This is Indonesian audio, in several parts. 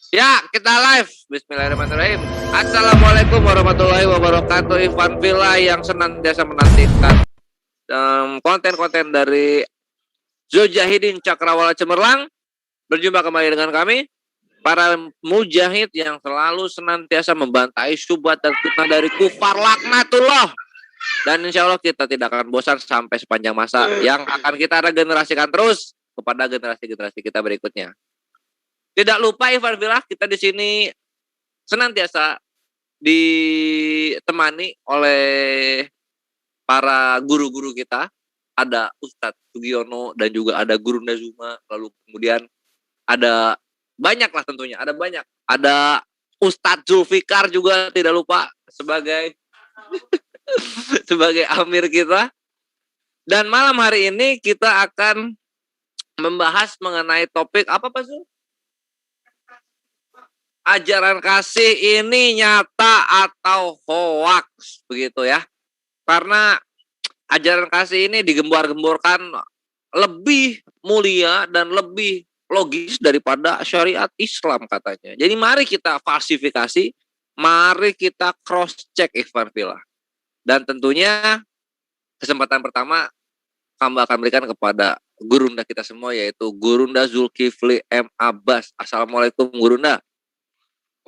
Ya, kita live. Bismillahirrahmanirrahim. Assalamualaikum warahmatullahi wabarakatuh. Ivan Villa yang senantiasa menantikan konten-konten dari Zujahidin Cakrawala Cemerlang. Berjumpa kembali dengan kami, para mujahid yang selalu senantiasa membantai syubhat dan fitnah dari kufar laknatullah. Dan insya Allah kita tidak akan bosan sampai sepanjang masa yang akan kita regenerasikan terus kepada generasi-generasi kita berikutnya. Tidak lupa Ivan Villa, kita di sini senantiasa ditemani oleh para guru-guru kita. Ada Ustadz Sugiono dan juga ada Guru Nazuma. Lalu kemudian ada banyak lah tentunya. Ada banyak. Ada Ustadz Zulfikar juga tidak lupa sebagai sebagai amir kita. Dan malam hari ini kita akan membahas mengenai topik apa Pak Zul? Ajaran kasih ini nyata atau hoax, begitu ya. Karena ajaran kasih ini digembar-gemborkan lebih mulia dan lebih logis daripada syariat Islam katanya. Jadi mari kita falsifikasi, mari kita cross check Ivan Villa. Dan tentunya kesempatan pertama kami akan berikan kepada gurunda kita semua, yaitu Gurunda Zulkifli M. Abbas. Assalamualaikum Gurunda.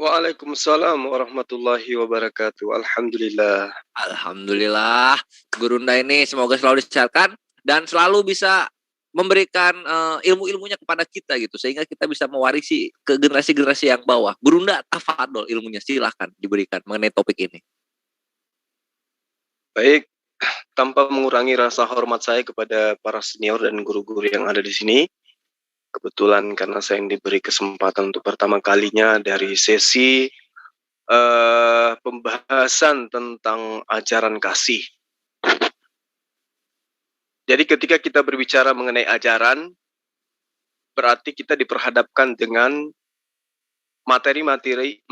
Waalaikumsalam warahmatullahi wabarakatuh. Alhamdulillah. Alhamdulillah, Gurunda ini semoga selalu disehatkan dan selalu bisa memberikan ilmu-ilmunya kepada kita gitu, sehingga kita bisa mewarisi ke generasi-generasi yang bawah. Gurunda, tafadol ilmunya, silahkan diberikan mengenai topik ini. Baik, tanpa mengurangi rasa hormat saya kepada para senior dan guru-guru yang ada di sini. Kebetulan karena saya yang diberi kesempatan untuk pertama kalinya dari sesi pembahasan tentang ajaran kasih. Jadi ketika kita berbicara mengenai ajaran, berarti kita diperhadapkan dengan materi-materi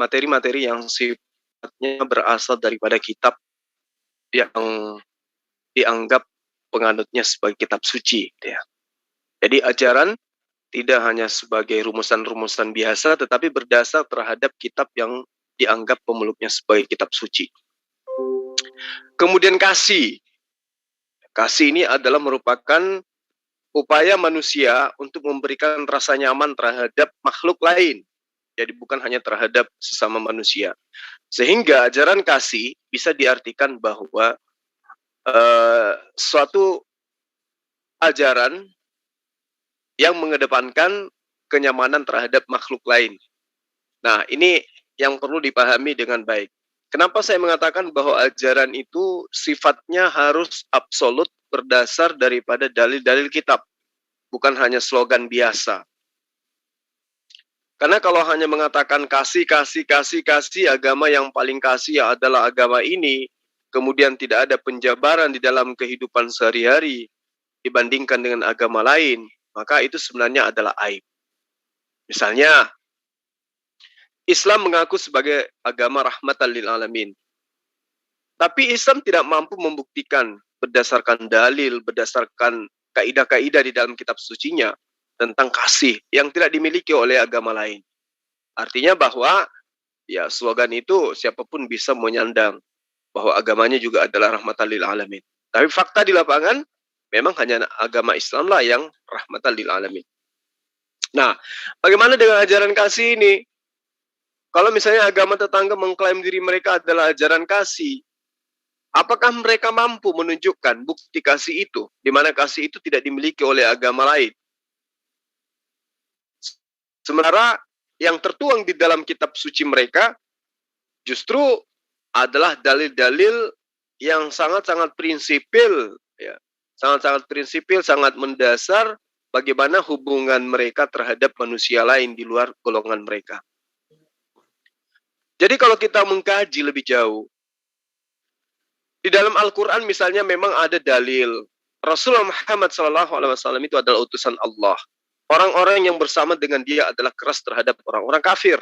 yang sifatnya berasal daripada kitab yang dianggap penganutnya sebagai kitab suci. Ya. Jadi ajaran tidak hanya sebagai rumusan-rumusan biasa, tetapi berdasar terhadap kitab yang dianggap pemeluknya sebagai kitab suci. Kemudian kasih. Kasih ini adalah merupakan upaya manusia untuk memberikan rasa nyaman terhadap makhluk lain. Jadi bukan hanya terhadap sesama manusia. Sehingga ajaran kasih bisa diartikan bahwa suatu ajaran yang mengedepankan kenyamanan terhadap makhluk lain. Nah, ini yang perlu dipahami dengan baik. Kenapa saya mengatakan bahwa ajaran itu sifatnya harus absolut berdasar daripada dalil-dalil kitab, bukan hanya slogan biasa. Karena kalau hanya mengatakan kasih, agama yang paling kasih adalah agama ini, kemudian tidak ada penjabaran di dalam kehidupan sehari-hari dibandingkan dengan agama lain, maka itu sebenarnya adalah aib. Misalnya, Islam mengaku sebagai agama rahmatan lil alamin. Tapi Islam tidak mampu membuktikan berdasarkan dalil, berdasarkan kaidah-kaidah di dalam kitab sucinya tentang kasih yang tidak dimiliki oleh agama lain. Artinya bahwa ya slogan itu siapapun bisa menyandang bahwa agamanya juga adalah rahmatan lil alamin. Tapi fakta di lapangan memang hanya agama Islamlah yang rahmatan lil alamin. Nah, bagaimana dengan ajaran kasih ini? Kalau misalnya agama tetangga mengklaim diri mereka adalah ajaran kasih, apakah mereka mampu menunjukkan bukti kasih itu, di mana kasih itu tidak dimiliki oleh agama lain? Sementara yang tertuang di dalam kitab suci mereka justru adalah dalil-dalil yang sangat-sangat prinsipil, ya, sangat-sangat prinsipil, sangat mendasar bagaimana hubungan mereka terhadap manusia lain di luar golongan mereka. Jadi kalau kita mengkaji lebih jauh, di dalam Al-Quran misalnya memang ada dalil Rasulullah Muhammad SAW itu adalah utusan Allah. Orang-orang yang bersama dengan dia adalah keras terhadap orang-orang kafir.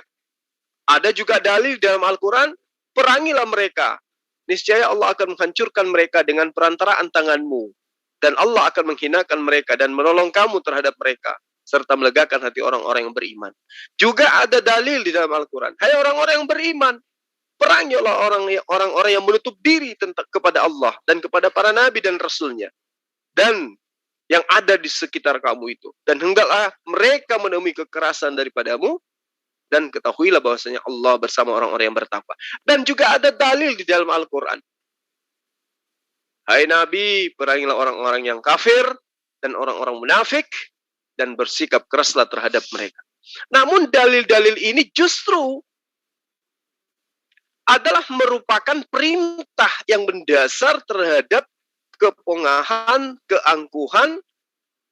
Ada juga dalil dalam Al-Quran, perangilah mereka. Niscaya Allah akan menghancurkan mereka dengan perantaraan tanganmu. Dan Allah akan menghinakan mereka dan menolong kamu terhadap mereka. serta melegakan hati orang-orang yang beriman. Juga ada dalil di dalam Al-Quran. Hai orang-orang yang beriman, perangilah orang-orang yang menutup diri kepada Allah dan kepada para nabi dan rasulnya. Dan yang ada di sekitar kamu itu. Dan hendaklah mereka menemui kekerasan daripadamu. Dan ketahuilah bahwasanya Allah bersama orang-orang yang bertakwa. Dan juga ada dalil di dalam Al-Quran. Hai Nabi, perangilah orang-orang yang kafir dan orang-orang munafik dan bersikap keraslah terhadap mereka. Namun dalil-dalil ini justru adalah merupakan perintah yang mendasar terhadap kepongahan, keangkuhan,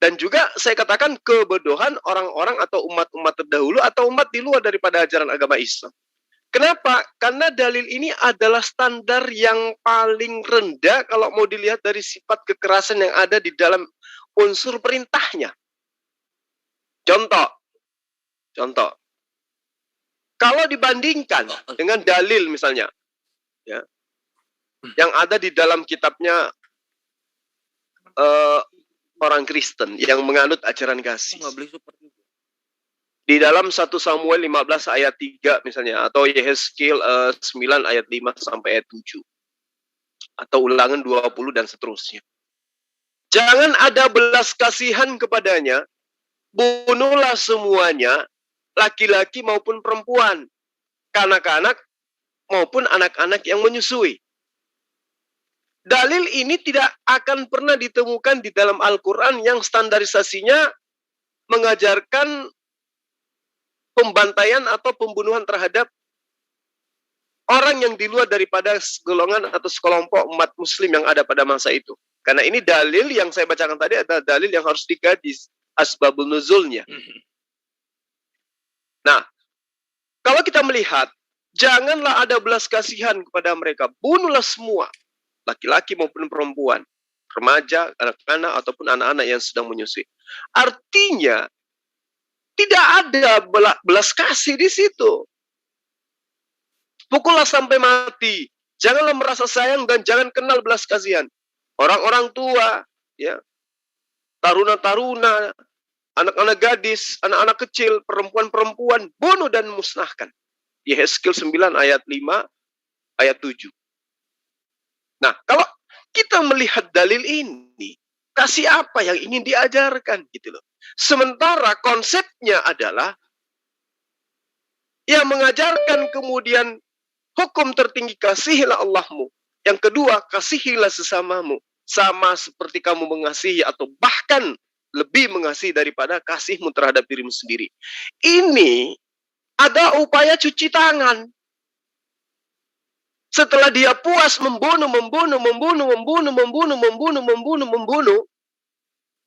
dan juga saya katakan kebodohan orang-orang atau umat-umat terdahulu atau umat di luar daripada ajaran agama Islam. Kenapa? Karena dalil ini adalah standar yang paling rendah kalau mau dilihat dari sifat kekerasan yang ada di dalam unsur perintahnya. Contoh. Kalau dibandingkan dengan dalil misalnya, ya, yang ada di dalam kitabnya orang Kristen yang menganut ajaran kasih. Di dalam 1 Samuel 15 ayat 3 misalnya, atau Yehezkiel 9 ayat 5 sampai ayat 7. Atau Ulangan 20 dan seterusnya. Jangan ada belas kasihan kepadanya, bunuhlah semuanya, laki-laki maupun perempuan, kanak-kanak maupun anak-anak yang menyusui. Dalil ini tidak akan pernah ditemukan di dalam Al-Quran yang standarisasinya mengajarkan pembantaian atau pembunuhan terhadap orang yang di luar daripada golongan atau sekelompok umat muslim yang ada pada masa itu. Karena ini dalil yang saya bacakan tadi adalah dalil yang harus digaji asbabul nuzulnya. Nah, kalau kita melihat, janganlah ada belas kasihan kepada mereka. Bunuhlah semua, laki-laki maupun perempuan, remaja, anak-anak, ataupun anak-anak yang sedang menyusui. Artinya, tidak ada belas kasih di situ. Pukullah sampai mati. Janganlah merasa sayang dan jangan kenal belas kasihan. Orang-orang tua, ya, taruna-taruna, anak-anak gadis, anak-anak kecil, perempuan-perempuan, bunuh dan musnahkan. Yehezkiel 9 ayat 5, ayat 7. Nah, kalau kita melihat dalil ini, kasih apa yang ingin diajarkan gitu loh. Sementara konsepnya adalah yang mengajarkan kemudian hukum tertinggi kasihilah Allahmu. Yang kedua, kasihilah sesamamu. Sama seperti kamu mengasihi atau bahkan lebih mengasihi daripada kasihmu terhadap dirimu sendiri. Ini ada upaya cuci tangan. Setelah dia puas membunuh,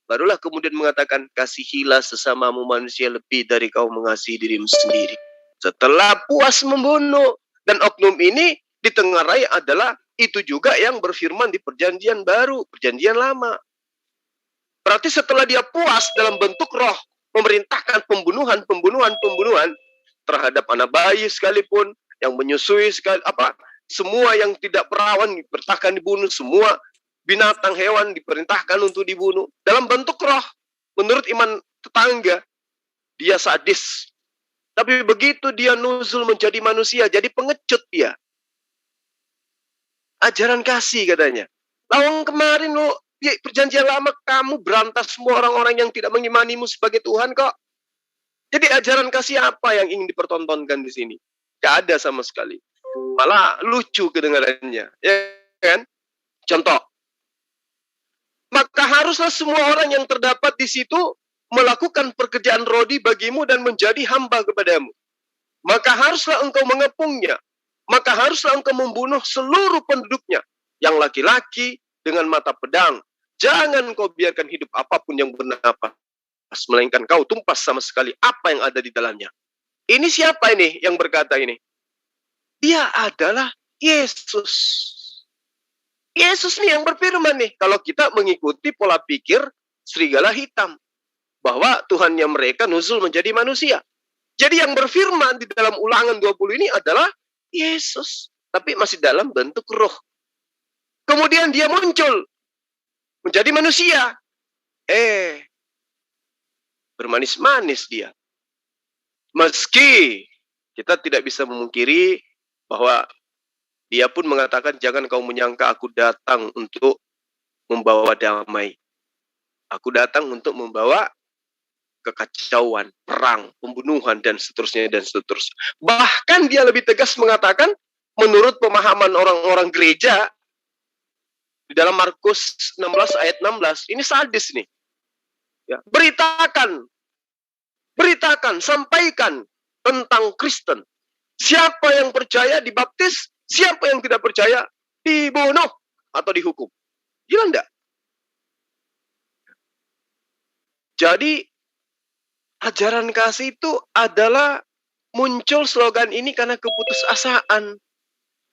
barulah kemudian mengatakan, kasihilah sesamamu manusia lebih dari kau mengasihi dirimu sendiri. Setelah puas membunuh. Dan oknum ini ditengarai adalah itu juga yang berfirman di perjanjian baru, perjanjian lama. Berarti setelah dia puas dalam bentuk roh, memerintahkan pembunuhan terhadap anak bayi sekalipun, yang menyusui semua yang tidak perawan diperintahkan dibunuh, semua binatang hewan diperintahkan untuk dibunuh. Dalam bentuk roh, menurut iman tetangga, dia sadis. Tapi begitu dia nuzul menjadi manusia, jadi pengecut dia. Ajaran kasih katanya. Lawang kemarin lo, perjanjian lama kamu berantas semua orang-orang yang tidak mengimanimu sebagai Tuhan kok. Jadi ajaran kasih apa yang ingin dipertontonkan di sini? Gak ada sama sekali. Malah lucu kedengarannya, ya kan? Contoh, maka haruslah semua orang yang terdapat di situ melakukan pekerjaan rodi bagimu dan menjadi hamba kepadamu. Maka haruslah engkau mengepungnya. Maka haruslah engkau membunuh seluruh penduduknya. Yang laki-laki dengan mata pedang. Jangan kau biarkan hidup apapun yang bernapas. Melainkan kau tumpas sama sekali apa yang ada di dalamnya. Ini siapa ini yang berkata ini? Dia adalah Yesus. Yesus nih yang berfirman nih. Kalau kita mengikuti pola pikir serigala hitam. Bahwa Tuhannya mereka nuzul menjadi manusia. Jadi yang berfirman di dalam Ulangan 20 ini adalah Yesus. Tapi masih dalam bentuk roh. Kemudian dia muncul. Menjadi manusia. bermanis-manis dia. Meski kita tidak bisa memungkiri bahwa dia pun mengatakan, jangan kau menyangka aku datang untuk membawa damai. Aku datang untuk membawa kekacauan, perang, pembunuhan, dan seterusnya, dan seterusnya. Bahkan dia lebih tegas mengatakan, menurut pemahaman orang-orang gereja, di dalam Markus 16 ayat 16, ini sadis nih. Ya, beritakan, sampaikan tentang Kristen. Siapa yang percaya dibaptis, siapa yang tidak percaya dibunuh atau dihukum. Gila enggak? Jadi ajaran kasih itu adalah muncul slogan ini karena keputusasaan.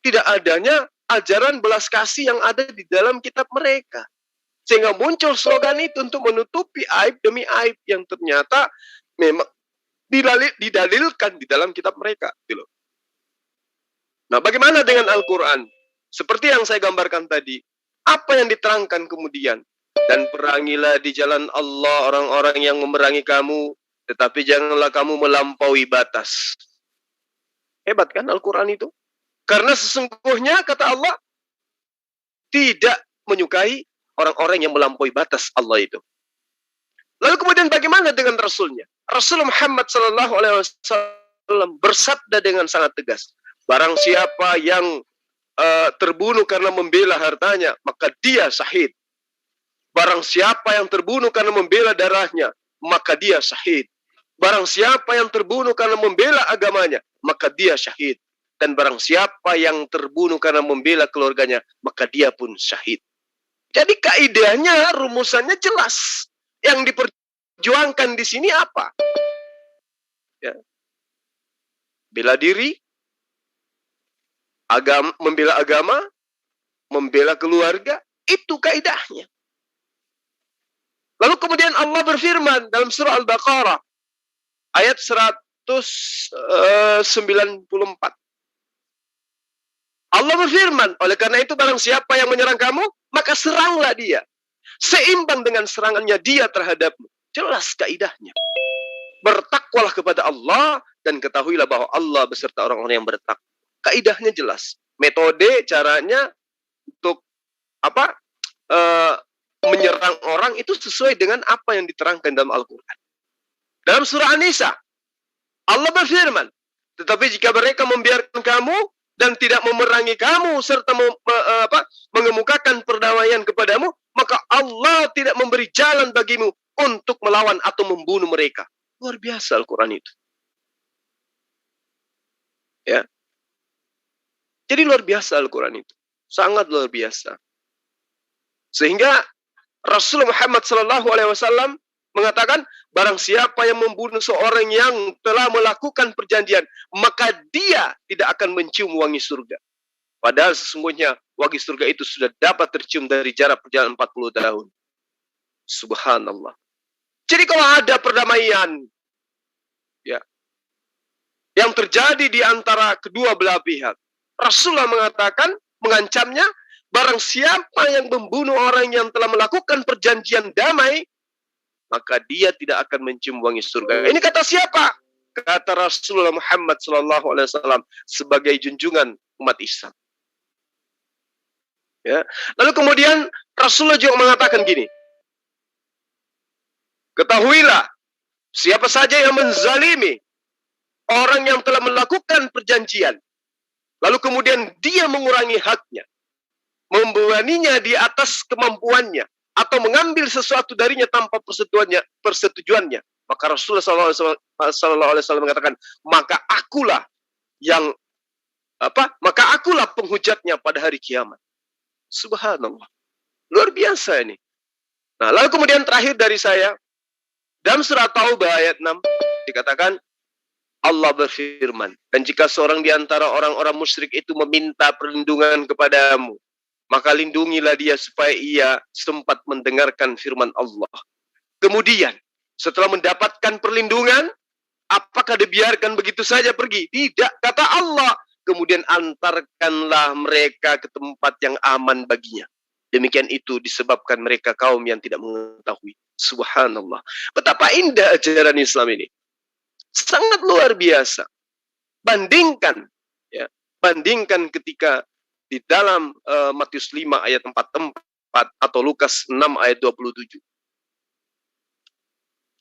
Tidak adanya ajaran belas kasih yang ada di dalam kitab mereka. Sehingga muncul slogan itu untuk menutupi aib demi aib yang ternyata memang didalilkan di dalam kitab mereka. Gitu. Nah, bagaimana dengan Al-Quran? Seperti yang saya gambarkan tadi, apa yang diterangkan kemudian? Dan perangilah di jalan Allah orang-orang yang memerangi kamu, tetapi janganlah kamu melampaui batas. Hebat kan Al-Quran itu? Karena sesungguhnya, kata Allah, tidak menyukai orang-orang yang melampaui batas Allah itu. Lalu kemudian bagaimana dengan Rasulnya? Rasul Muhammad SAW bersabda dengan sangat tegas, barang siapa yang terbunuh karena membela hartanya, maka dia syahid. Barang siapa yang terbunuh karena membela darahnya, maka dia syahid. Barang siapa yang terbunuh karena membela agamanya, maka dia syahid. Dan barang siapa yang terbunuh karena membela keluarganya, maka dia pun syahid. Jadi kaidahnya, rumusannya jelas. Yang diperjuangkan di sini apa? Ya. Bela diri, membela agama, membela keluarga, itu kaidahnya. Lalu kemudian Allah berfirman dalam surah Al-Baqarah ayat 194. Allah berfirman, oleh karena itu barang siapa yang menyerang kamu, maka seranglah dia. Seimbang dengan serangannya dia terhadapmu. Jelas kaidahnya. Bertakwalah kepada Allah dan ketahuilah bahwa Allah beserta orang-orang yang bertakwa. Kaidahnya jelas. Metode, caranya untuk menyerang orang itu sesuai dengan apa yang diterangkan dalam Al-Quran. Dalam surah An-Nisa, Allah berfirman, tetapi jika mereka membiarkan kamu dan tidak memerangi kamu serta mengemukakan perdamaian kepadamu, maka Allah tidak memberi jalan bagimu untuk melawan atau membunuh mereka. Luar biasa Al-Quran itu. Ya. Jadi luar biasa Al-Quran itu. Sangat luar biasa. Sehingga Rasul Muhammad SAW mengatakan, barang siapa yang membunuh seorang yang telah melakukan perjanjian, maka dia tidak akan mencium wangi surga. Padahal sesungguhnya wangi surga itu sudah dapat tercium dari jarak perjalanan 40 tahun. Subhanallah. Jadi kalau ada perdamaian ya, yang terjadi di antara kedua belah pihak, Rasulullah mengatakan, mengancamnya, barang siapa yang membunuh orang yang telah melakukan perjanjian damai, maka dia tidak akan mencium wangi surga. Ini kata siapa? Kata Rasulullah Muhammad SAW sebagai junjungan umat Islam. Ya. Lalu kemudian Rasulullah juga mengatakan gini, ketahuilah, siapa saja yang menzalimi orang yang telah melakukan perjanjian, lalu kemudian dia mengurangi haknya, membebaninya di atas kemampuannya, atau mengambil sesuatu darinya tanpa persetujuannya, maka Rasulullah SAW mengatakan, maka akulah penghujatnya pada hari kiamat. Subhanallah. Luar biasa ini. Nah, lalu kemudian terakhir dari saya, dalam surah Taubah ayat 6 dikatakan, Allah berfirman, dan jika seorang di antara orang-orang musyrik itu meminta perlindungan kepadamu, maka lindungilah dia supaya ia sempat mendengarkan firman Allah. Kemudian, setelah mendapatkan perlindungan, apakah dibiarkan begitu saja pergi? Tidak, kata Allah. Kemudian antarkanlah mereka ke tempat yang aman baginya. Demikian itu disebabkan mereka kaum yang tidak mengetahui. Subhanallah. Betapa indah ajaran Islam ini. Sangat luar biasa. Bandingkan, ya, bandingkan ketika di dalam Matius 5 ayat 44 atau Lukas 6 ayat 27.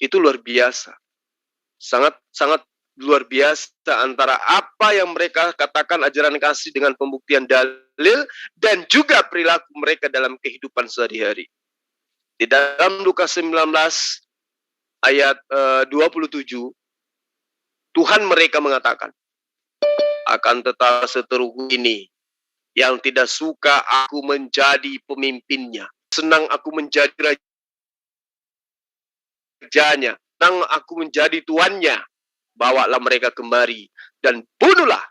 Itu luar biasa. Sangat sangat luar biasa antara apa yang mereka katakan ajaran kasih dengan pembuktian dalil dan juga perilaku mereka dalam kehidupan sehari-hari. Di dalam Lukas 19 ayat 27, Tuhan mereka mengatakan, akan tetapi seterusnya ini yang tidak suka aku menjadi pemimpinnya, senang aku menjadi rajanya, senang aku menjadi tuannya, bawalah mereka kemari dan bunuhlah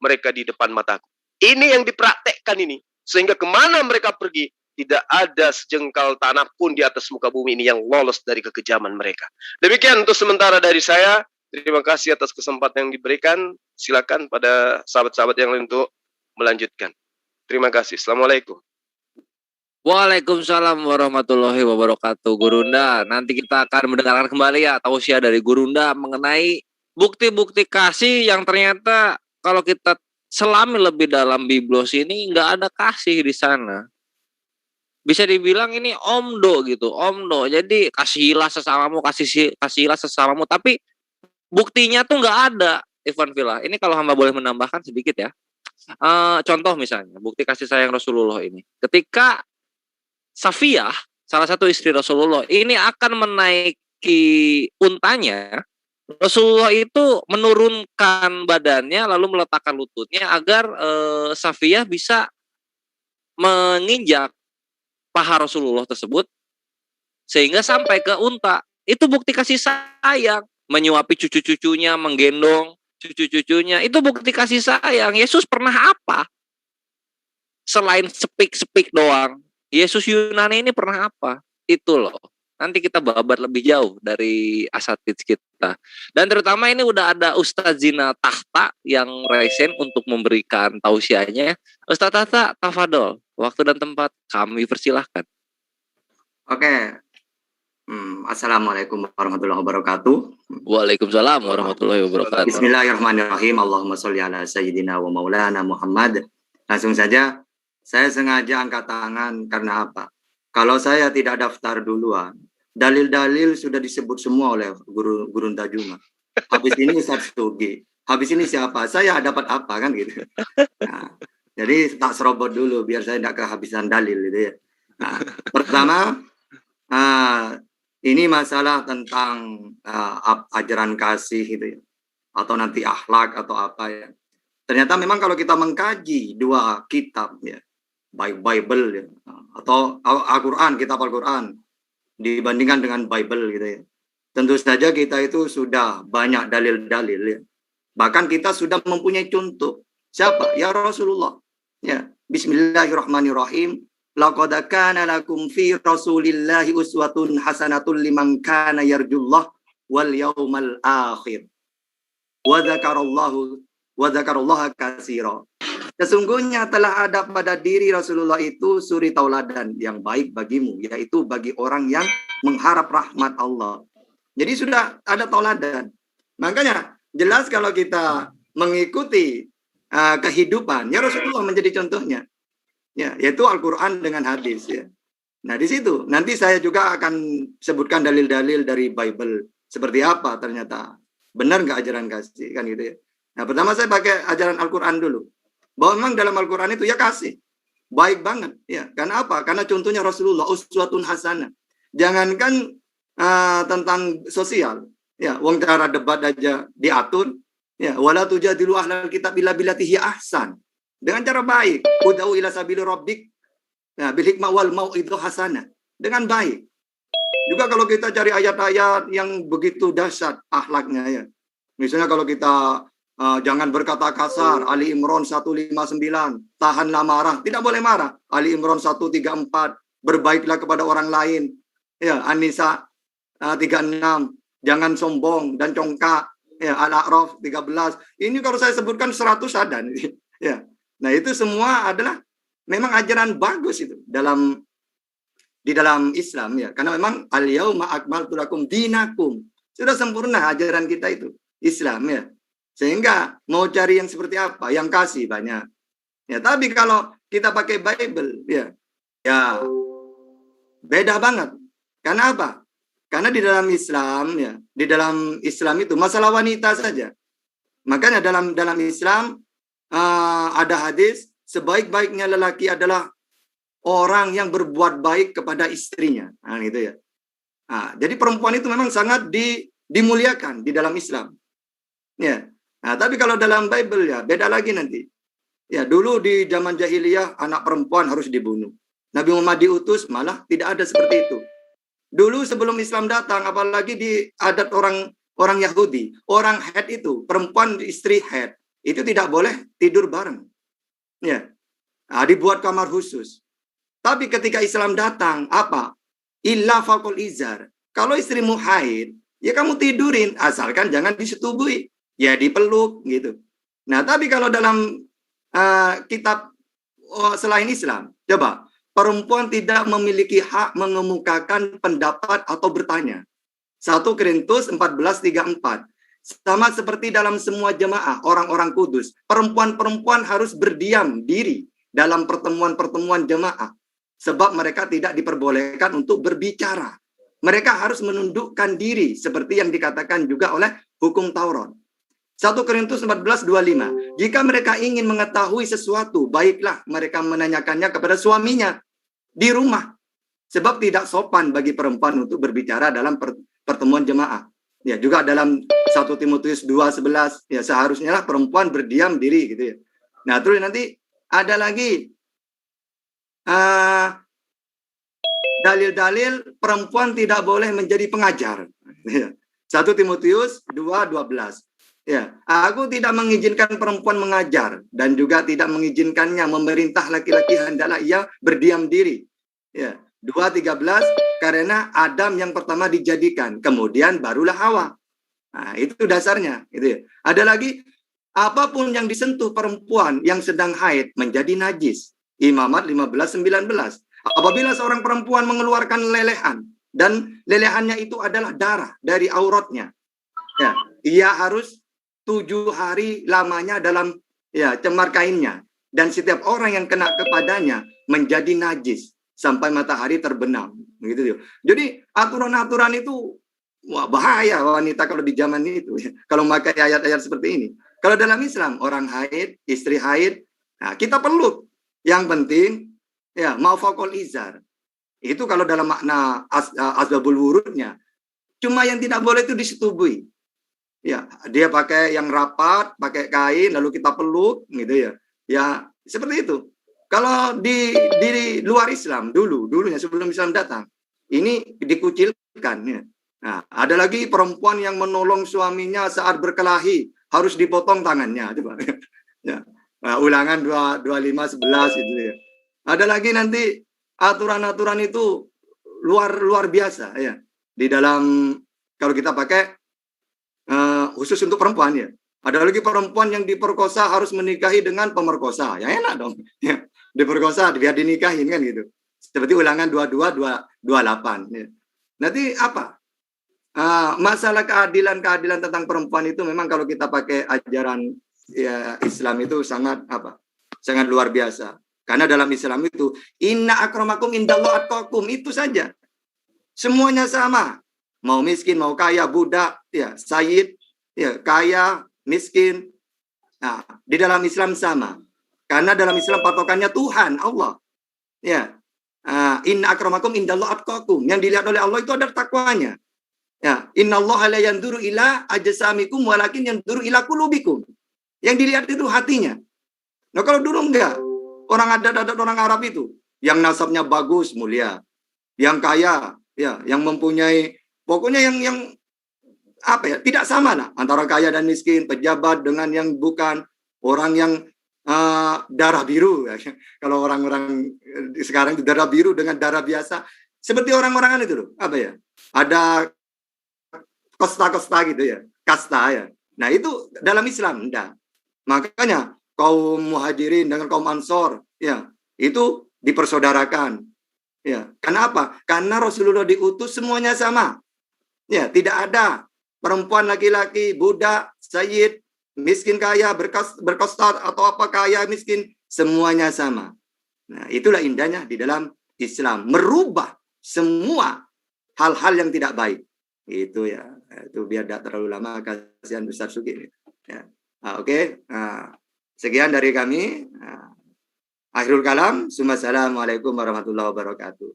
mereka di depan mataku. Ini yang dipraktekkan ini, sehingga kemana mereka pergi tidak ada sejengkal tanah pun di atas muka bumi ini yang lolos dari kekejaman mereka. Demikian untuk sementara dari saya. Terima kasih atas kesempatan yang diberikan. Silakan pada sahabat-sahabat yang lain untuk melanjutkan. Terima kasih. Assalamualaikum. Waalaikumsalam warahmatullahi wabarakatuh, Gurunda. Nanti kita akan mendengarkan kembali ya tausiah dari Gurunda mengenai bukti-bukti kasih yang ternyata kalau kita selami lebih dalam Biblos ini nggak ada kasih di sana. Bisa dibilang ini omdo gitu, omdo. Jadi kasihilah sesamamu, kasihilah sesamamu. Tapi buktinya tuh nggak ada, Ivan Villa. Ini kalau hamba boleh menambahkan sedikit ya. Contoh misalnya, bukti kasih sayang Rasulullah ini. Ketika Safiyah, salah satu istri Rasulullah, ini akan menaiki untanya, Rasulullah itu menurunkan badannya lalu meletakkan lututnya agar Safiyah bisa menginjak paha Rasulullah tersebut sehingga sampai ke unta. Itu bukti kasih sayang. Menyuapi cucu-cucunya, menggendong cucu-cucunya, itu bukti kasih sayang. Yesus pernah apa? Selain sepik-sepik doang, Yesus Yunani ini pernah apa? Itu loh. Nanti kita babat lebih jauh dari asatid kita. Dan terutama ini udah ada Ustadz Zina Tahta yang resen untuk memberikan tausiahnya. Ustadz Tahta, tafadol. Waktu dan tempat kami persilahkan. Oke. Assalamualaikum warahmatullahi wabarakatuh. Waalaikumsalam warahmatullahi wabarakatuh. Bismillahirrahmanirrahim. Allahumma sholli ala sayyidina wa maulana Muhammad. Langsung saja, saya sengaja angkat tangan karena apa? Kalau saya tidak daftar duluan, dalil-dalil sudah disebut semua oleh Guru Tajuma. Habis ini Ustaz Sugi, habis ini siapa? Saya dapat apa kan gitu. Nah, jadi tak serobot dulu biar saya tidak kehabisan dalil gitu ya. Nah, pertama, ini masalah tentang ajaran kasih gitu ya, atau nanti akhlak atau apa ya. Ternyata memang kalau kita mengkaji dua kitab ya, baik Bible ya, atau Al-Quran, kitab Al-Quran dibandingkan dengan Bible gitu ya, tentu saja kita itu sudah banyak dalil-dalil ya. Bahkan kita sudah mempunyai contoh. Siapa? Ya Rasulullah. Ya, Bismillahirrahmanirrahim. Laqad kana lakum fi Rasulillahi uswatun hasanatun liman kana yarjullah wal yaumal akhir. Wa dzakarallaha katsira. Sesungguhnya telah ada pada diri Rasulullah itu suri tauladan yang baik bagimu, yaitu bagi orang yang mengharap rahmat Allah. Jadi sudah ada tauladan. Makanya jelas kalau kita mengikuti kehidupan, ya Rasulullah menjadi contohnya. Ya, yaitu Al-Quran dengan hadis ya. Nah, di situ nanti saya juga akan sebutkan dalil-dalil dari Bible. Seperti apa ternyata. Benar nggak ajaran kasih kan gitu ya. Nah, pertama saya pakai ajaran Al-Quran dulu. Bahwa memang dalam Al-Quran itu ya kasih. Baik banget ya. Karena apa? Karena contohnya Rasulullah uswatun hasanah. Jangankan tentang sosial. Ya, wong cara debat aja diatur. Ya, wala tujadilu ahlal kitab illa billati hiya ahsan. Dengan cara baik, ud'u ila sabili rabbik bil hikmah wal mau'idhah hasanah. Dengan baik. Juga kalau kita cari ayat-ayat yang begitu dahsyat akhlaknya ya. Misalnya kalau kita jangan berkata kasar, Ali Imran 159, tahanlah marah, tidak boleh marah. Ali Imran 134, berbaiklah kepada orang lain. Ya, An-Nisa 36, jangan sombong dan congkak. Ya, Al-A'raf 13. Ini kalau saya sebutkan 100 ada nih. Ya. Nah, itu semua adalah memang ajaran bagus itu di dalam Islam ya. Karena memang al-yauma akmaltu lakum dinakum. Sudah sempurna ajaran kita itu, Islam ya. Sehingga mau cari yang seperti apa? Yang kasih banyak. Ya, tapi kalau kita pakai Bible ya beda banget. Karena apa? Karena di dalam Islam ya, di dalam Islam itu masalah wanita saja. Makanya dalam Islam ada hadis, sebaik-baiknya lelaki adalah orang yang berbuat baik kepada istrinya. Nah, gitu ya. Nah, jadi perempuan itu memang sangat dimuliakan di dalam Islam. Ya. Nah, tapi kalau dalam Bible ya beda lagi nanti. Ya, dulu di zaman jahiliyah anak perempuan harus dibunuh. Nabi Muhammad diutus malah tidak ada seperti itu. Dulu sebelum Islam datang, apalagi di adat orang Yahudi, orang haid itu, perempuan istri haid, itu tidak boleh tidur bareng. Ya. Nah, dibuat kamar khusus. Tapi ketika Islam datang, apa? Illa faqul izar. Kalau istrimu haid, ya kamu tidurin, asalkan jangan disetubui. Ya dipeluk gitu. Nah, tapi kalau dalam kitab selain Islam, coba, perempuan tidak memiliki hak mengemukakan pendapat atau bertanya. 1 Korintus 14:34. Sama seperti dalam semua jemaah, orang-orang kudus, perempuan-perempuan harus berdiam diri dalam pertemuan-pertemuan jemaah. Sebab mereka tidak diperbolehkan untuk berbicara. Mereka harus menundukkan diri seperti yang dikatakan juga oleh hukum Taurat. 1 Korintus 14:25. Jika mereka ingin mengetahui sesuatu, baiklah mereka menanyakannya kepada suaminya di rumah. Sebab tidak sopan bagi perempuan untuk berbicara dalam pertemuan jemaah. Ya, juga dalam 1 Timotius 2:11, ya seharusnya lah perempuan berdiam diri gitu ya. Nah, terus nanti ada lagi dalil-dalil perempuan tidak boleh menjadi pengajar. 1 Timotius 2:12. Ya, aku tidak mengizinkan perempuan mengajar dan juga tidak mengizinkannya memerintah laki-laki, hendaklah ia berdiam diri. Ya, 2:13, karena Adam yang pertama dijadikan, kemudian barulah Hawa. Nah, itu dasarnya, gitu ya. Ada lagi, apapun yang disentuh perempuan yang sedang haid menjadi najis. Imamat 15:19. Apabila seorang perempuan mengeluarkan lelehan dan lelehannya itu adalah darah dari auratnya, ya, ia harus 7 hari lamanya dalam cemar kainnya, dan setiap orang yang kena kepadanya menjadi najis sampai matahari terbenam, gitu. Jadi aturan-aturan itu bahaya wanita kalau di zaman itu kalau memakai ayat-ayat seperti ini. Kalau dalam Islam orang haid, istri haid, nah kita peluk. Yang penting ya mau faqul izar. Itu kalau dalam makna asbabul wurudnya. Cuma yang tidak boleh itu disetubui. Ya, dia pakai yang rapat, pakai kain, lalu kita peluk, gitu ya. Ya, seperti itu. Kalau di luar Islam dulunya sebelum Islam datang, ini dikucilkan. Ya. Nah, ada lagi perempuan yang menolong suaminya saat berkelahi harus dipotong tangannya, coba. Ya. Nah, ulangan 25:11 itu ya. Ada lagi nanti aturan-aturan itu luar biasa ya. Di dalam kalau kita pakai khusus untuk perempuan ya. Ada lagi perempuan yang diperkosa harus menikahi dengan pemerkosa. Ya enak dong. Ya, diperkosa biar dinikahin kan gitu. Seperti ulangan 22:28 ya. Nanti apa? Masalah keadilan tentang perempuan itu memang kalau kita pakai ajaran ya Islam itu sangat sangat luar biasa. Karena dalam Islam itu inna akramakum indallahi atqakum, itu saja. Semuanya sama. Mau miskin, mau kaya, budak, ya, sayyid, ya, kaya, miskin. Nah, di dalam Islam sama. Karena dalam Islam patokannya Tuhan, Allah. Ya. Inna akramakum indallahi atqakum. Yang dilihat oleh Allah itu adalah takwanya. Ya, innallaha la yanzuru ila ajsamikum walakin yanzuru ila qulubikum. Yang dilihat itu hatinya. Nah, kalau dulu enggak. Orang adat orang Arab itu yang nasabnya bagus, mulia. Yang kaya, ya, yang mempunyai pokoknya yang tidak sama lah antara kaya dan miskin, pejabat dengan yang bukan, orang yang darah biru ya. Kalau orang-orang sekarang itu darah biru dengan darah biasa seperti orang-orangan itu loh, ada kasta-kasta gitu ya, kasta ya. Nah, itu dalam Islam enggak. Makanya kaum muhajirin dengan kaum ansor ya Itu dipersaudarakan. Ya, kenapa? Karena Rasulullah diutus semuanya sama. Ya, tidak ada perempuan, laki-laki, budak, sayyid, miskin, kaya, berkostat atau apa, kaya, miskin, semuanya sama. Nah, itulah indahnya di dalam Islam, merubah semua hal-hal yang tidak baik. Itu ya, itu biar tidak terlalu lama, kasihan Ustaz Sugi ini. Ya. Oke. Sekian dari kami. Akhirul kalam. Assalamualaikum warahmatullahi wabarakatuh.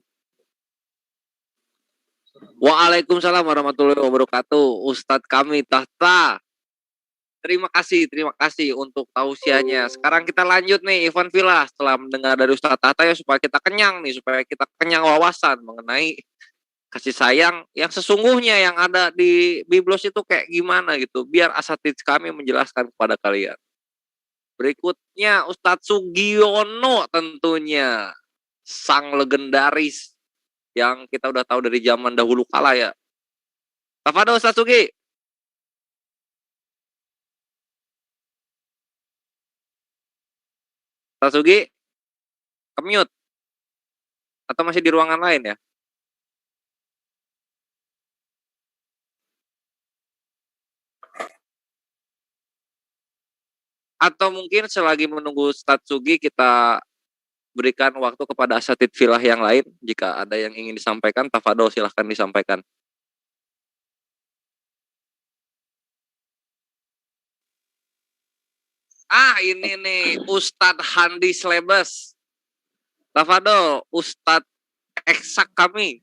Waalaikumsalam warahmatullahi wabarakatuh. Ustadz kami Tahta. Terima kasih untuk tausiahnya. Sekarang kita lanjut nih, Ivan Villa, setelah mendengar dari Ustadz Tahta ya, supaya kita kenyang wawasan mengenai kasih sayang yang sesungguhnya yang ada di Biblos itu kayak gimana gitu. Biar asatidz kami menjelaskan kepada kalian. Berikutnya Ustadz Sugiono tentunya, sang legendaris yang kita udah tahu dari zaman dahulu kala ya. Tafadhol Ustadz Sugi. Ustadz Sugi, ke-mute. Atau masih di ruangan lain ya? Atau mungkin selagi menunggu Ustadz Sugi, kita berikan waktu kepada asatidz filah yang lain. Jika ada yang ingin disampaikan, tafadhol silahkan disampaikan. Ini nih Ustadz Handi Slebes. Tafadhol, Ustadz eksak kami.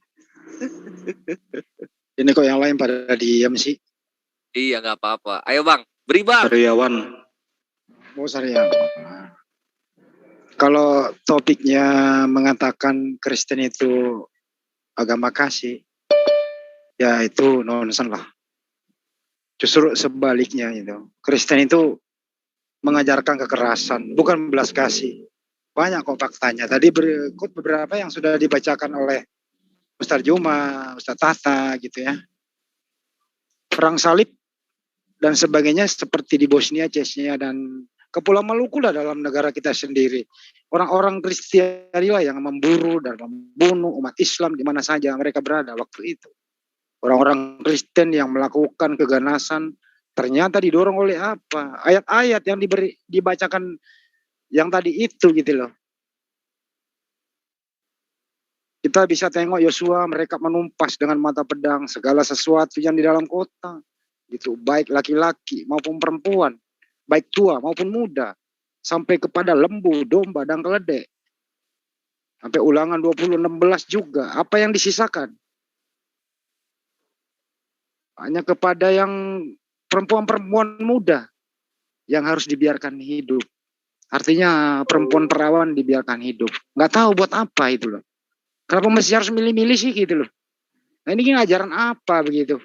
Ini kok yang lain pada diam sih? Iya, nggak apa-apa. Ayo Bang, beri Bang. Saryawan. Oh, Saryawan. Kalau topiknya mengatakan Kristen itu agama kasih, ya itu nonsen lah. Justru sebaliknya itu. Kristen itu mengajarkan kekerasan, bukan belas kasih. Banyak kok faktanya. Tadi berikut beberapa yang sudah dibacakan oleh Ustaz Juma, Ustaz Tahta gitu ya. Perang salib dan sebagainya seperti di Bosnia, Chechnya, dan Kepulauan Maluku lah dalam negara kita sendiri. Orang-orang Kristiani lah yang memburu dan membunuh umat Islam di mana saja mereka berada waktu itu. Orang-orang Kristen yang melakukan keganasan ternyata didorong oleh apa? Ayat-ayat yang dibacakan yang tadi itu gitu loh. Kita bisa tengok Yosua, mereka menumpas dengan mata pedang segala sesuatu yang di dalam kota. Gitu, baik laki-laki maupun perempuan, baik tua maupun muda, sampai kepada lembu, domba, dan keledai. Sampai Ulangan 20:16 juga. Apa yang disisakan? Hanya kepada yang perempuan-perempuan muda yang harus dibiarkan hidup. Artinya perempuan perawan dibiarkan hidup. Nggak tahu buat apa itu loh. Kenapa mesti harus milih-milih sih gitu loh. Nah ini ajaran apa begitu?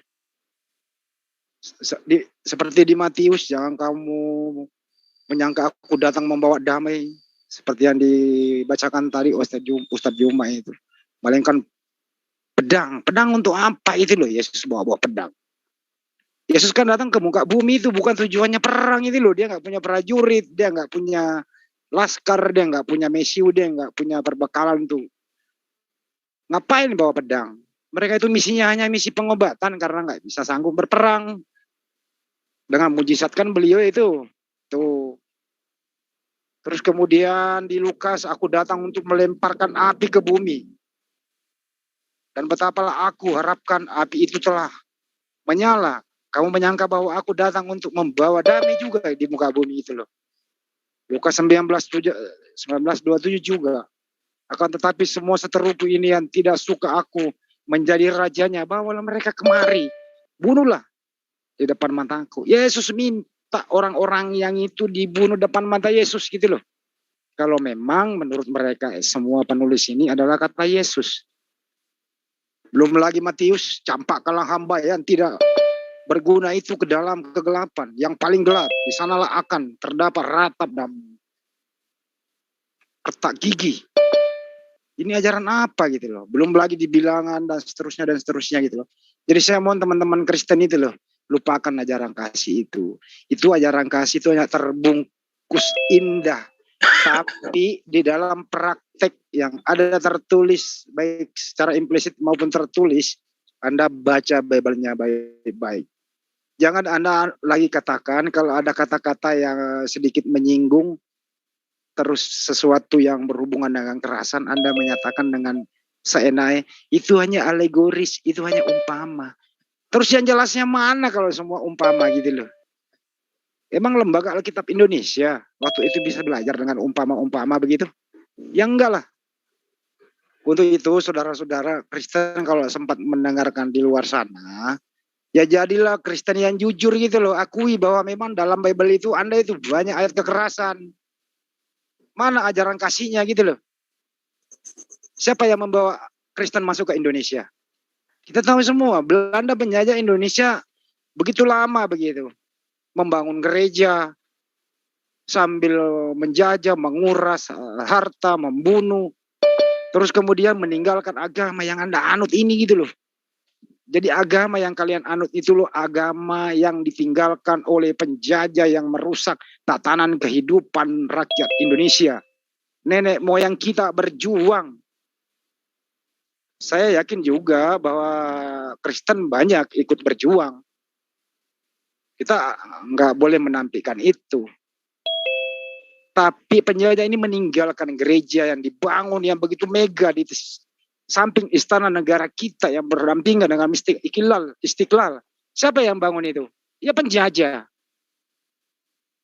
Seperti di Matius, jangan kamu menyangka aku datang membawa damai. Seperti yang dibacakan tadi Ustadz Juma itu. Melainkan pedang. Pedang untuk apa itu loh, Yesus bawa pedang. Yesus kan datang ke muka bumi itu bukan tujuannya perang itu loh. Dia nggak punya prajurit, dia nggak punya laskar, dia nggak punya mesiu, dia nggak punya perbekalan tuh. Ngapain bawa pedang? Mereka itu misinya hanya misi pengobatan karena nggak bisa sanggup berperang. Dengan mujizat kan beliau itu. Tuh. Terus kemudian di Lukas, aku datang untuk melemparkan api ke bumi. Dan betapalah aku harapkan api itu telah menyala. Kamu menyangka bahwa aku datang untuk membawa damai juga di muka bumi itu loh. Lukas 19:27 juga. Akan tetapi semua seterupu ini yang tidak suka aku menjadi rajanya, bawalah mereka kemari. Bunuhlah di depan mataku. Yesus minta orang-orang yang itu dibunuh depan mata Yesus gitu loh. Kalau memang menurut mereka semua penulis ini adalah kata Yesus. Belum lagi Matius, campakkanlah hamba yang tidak berguna itu ke dalam kegelapan. Yang paling gelap, di sanalah akan terdapat ratap dan retak gigi. Ini ajaran apa gitu loh. Belum lagi di Bilangan dan seterusnya gitu loh. Jadi saya mohon teman-teman Kristen itu loh, lupakan ajaran kasih itu. Itu ajaran kasih itu hanya terbungkus indah Tapi di dalam praktek yang ada tertulis baik secara implisit maupun tertulis, Anda baca Bible-nya baik-baik. Jangan Anda lagi katakan kalau ada kata-kata yang sedikit menyinggung, terus sesuatu yang berhubungan dengan kekerasan, Anda menyatakan dengan seenaknya, itu hanya alegoris, itu hanya umpama. Terus yang jelasnya mana kalau semua umpama gitu loh. Emang lembaga Alkitab Indonesia waktu itu bisa belajar dengan umpama-umpama begitu? Ya enggak lah. Untuk itu saudara-saudara Kristen kalau sempat mendengarkan di luar sana, ya jadilah Kristen yang jujur gitu loh. Akui bahwa memang dalam Bible itu Anda itu banyak ayat kekerasan. Mana ajaran kasihnya gitu loh. Siapa yang membawa Kristen masuk ke Indonesia? Kita tahu semua, Belanda penjajah Indonesia begitu lama begitu. Membangun gereja, sambil menjajah, menguras harta, membunuh. Terus kemudian meninggalkan agama yang Anda anut ini gitu loh. Jadi agama yang kalian anut itu loh agama yang ditinggalkan oleh penjajah yang merusak tatanan kehidupan rakyat Indonesia. Nenek moyang kita berjuang. Saya yakin juga bahwa Kristen banyak ikut berjuang. Kita nggak boleh menampilkan itu. Tapi penjajah ini meninggalkan gereja yang dibangun yang begitu mega di samping istana negara kita yang berdampingan dengan Istiqlal. Siapa yang bangun itu? Ya penjajah.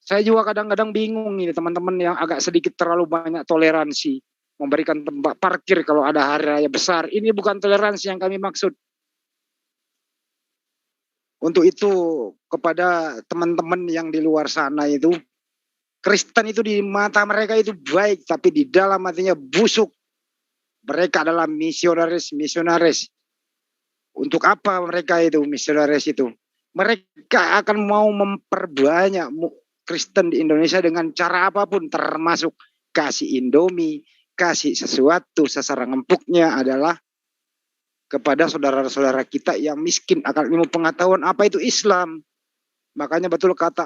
Saya juga kadang-kadang bingung ini teman-teman yang agak sedikit terlalu banyak toleransi. Memberikan tempat parkir kalau ada hari raya besar. Ini bukan toleransi yang kami maksud. Untuk itu kepada teman-teman yang di luar sana itu, Kristen itu di mata mereka itu baik, tapi di dalam hatinya busuk. Mereka adalah misionaris. Untuk apa mereka itu misionaris itu? Mereka akan mau memperbanyak Kristen di Indonesia dengan cara apapun, termasuk kasih Indomie, kasih sesuatu. Sasaran empuknya adalah kepada saudara-saudara kita yang miskin akan ilmu pengetahuan apa itu Islam. Makanya betul kata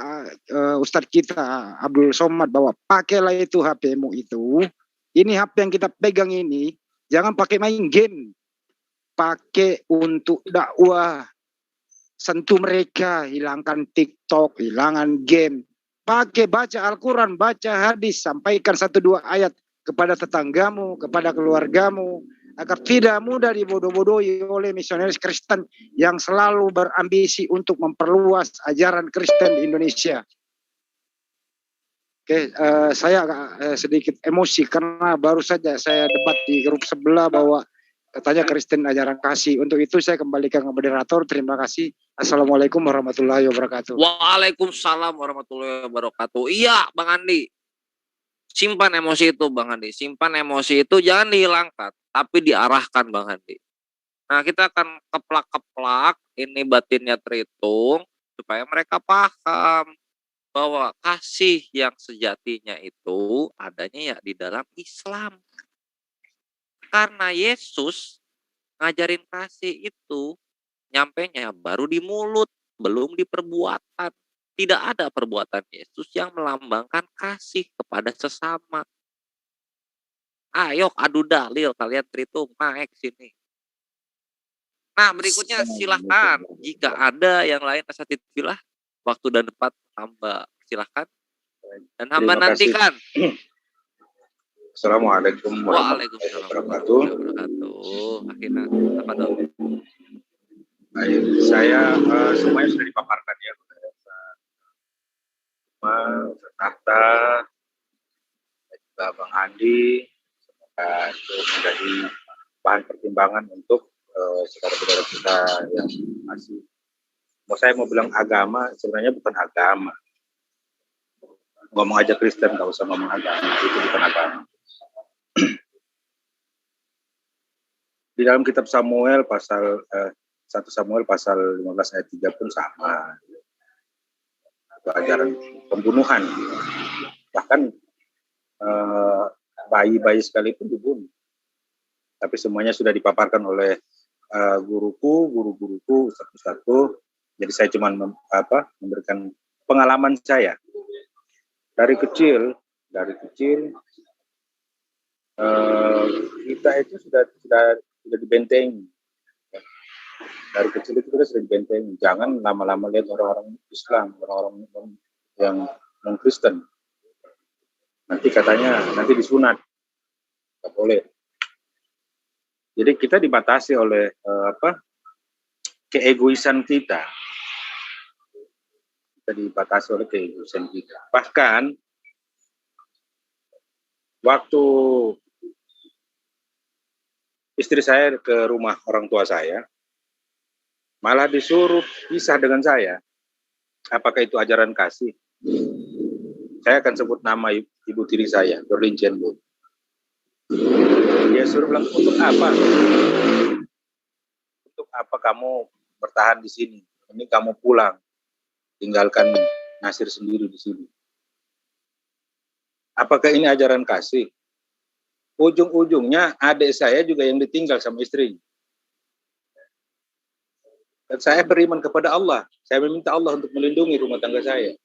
Ustadz kita Abdul Somad bahwa pakailah itu HP-mu itu. Ini HP yang kita pegang ini jangan pakai main game. Pakai untuk dakwah. Sentuh mereka, hilangkan TikTok, hilangkan game. Pakai baca Al-Quran, baca hadis, sampaikan 1-2 ayat kepada tetanggamu, kepada keluargamu, agar tidak mudah dibodoh-bodohi oleh misionaris Kristen yang selalu berambisi untuk memperluas ajaran Kristen di Indonesia. Oke, saya agak sedikit emosi karena baru saja saya debat di grup sebelah bahwa katanya Kristen ajaran kasih. Untuk itu saya kembalikan ke moderator. Terima kasih. Assalamualaikum warahmatullahi wabarakatuh. Waalaikumsalam warahmatullahi wabarakatuh. Iya, Bang Andi. Simpan emosi itu, Bang Andi. Simpan emosi itu, jangan dihilangkan, tapi diarahkan, Bang Andi. Nah, kita akan keplak-keplak, ini batinnya terhitung, supaya mereka paham bahwa kasih yang sejatinya itu adanya ya di dalam Islam. Karena Yesus ngajarin kasih itu, nyampenya baru di mulut, belum di perbuatan. Tidak ada perbuatan Yesus yang melambangkan kasih kepada sesama. Ayo adu dalil, kalian terhitung, naik sini. Nah, berikutnya silahkan. Jika ada yang lain asatidillah, waktu dan tempat hamba silahkan. Dan hamba nantikan. Assalamualaikum warahmatullahi wabarakatuh. Akhirnya, apa dong? Baik, saya semuanya sudah dipaparkan ya. Tahta, juga Bang Andi, semoga itu menjadi bahan pertimbangan untuk saudara-saudara kita yang masih. Saya mau bilang agama, sebenarnya bukan agama. Ngomong aja Kristen, nggak usah ngomong agama, itu bukan agama. Di dalam kitab Samuel pasal 1 Samuel pasal 15 ayat 3 pun sama. Ajaran pembunuhan. Bahkan bayi-bayi sekalipun dibunuh. Tapi semuanya sudah dipaparkan oleh guru-guruku satu-satu. Jadi saya cuma memberikan pengalaman saya. Dari kecil dari kecil kita itu sudah dibentengi. Dari kecil itu kita sudah dibentengi. Jangan lama-lama lihat orang-orang Islam, orang-orang yang non Kristen. Nanti katanya nanti disunat, nggak boleh. Jadi kita dibatasi oleh keegoisan kita. Kita dibatasi oleh keegoisan kita. Bahkan waktu istri saya ke rumah orang tua saya, malah disuruh pisah dengan saya. Apakah itu ajaran kasih? Saya akan sebut nama ibu tiri saya, Dorlin Chenbo. Dia suruh bilang, untuk apa? Untuk apa kamu bertahan di sini? Ini kamu pulang, tinggalkan Nasir sendiri di sini. Apakah ini ajaran kasih? Ujung-ujungnya adik saya juga yang ditinggal sama istrinya. Dan saya beriman kepada Allah. Saya meminta Allah untuk melindungi rumah tangga saya.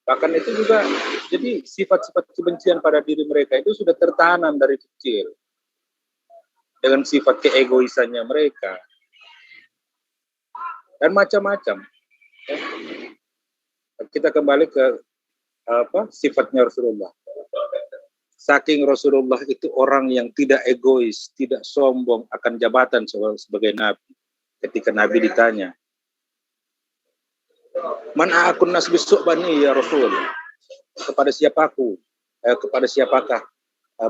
Bahkan itu juga, jadi sifat-sifat kebencian pada diri mereka itu sudah tertanam dari kecil. Dengan sifat keegoisannya mereka. Dan macam-macam. Kita kembali ke sifatnya Rasulullah. Saking Rasulullah itu orang yang tidak egois, tidak sombong akan jabatan sebagai Nabi. Ketika Nabi ditanya, "Man akun nas bisu'bani ya Rasul?" Kepada siapakah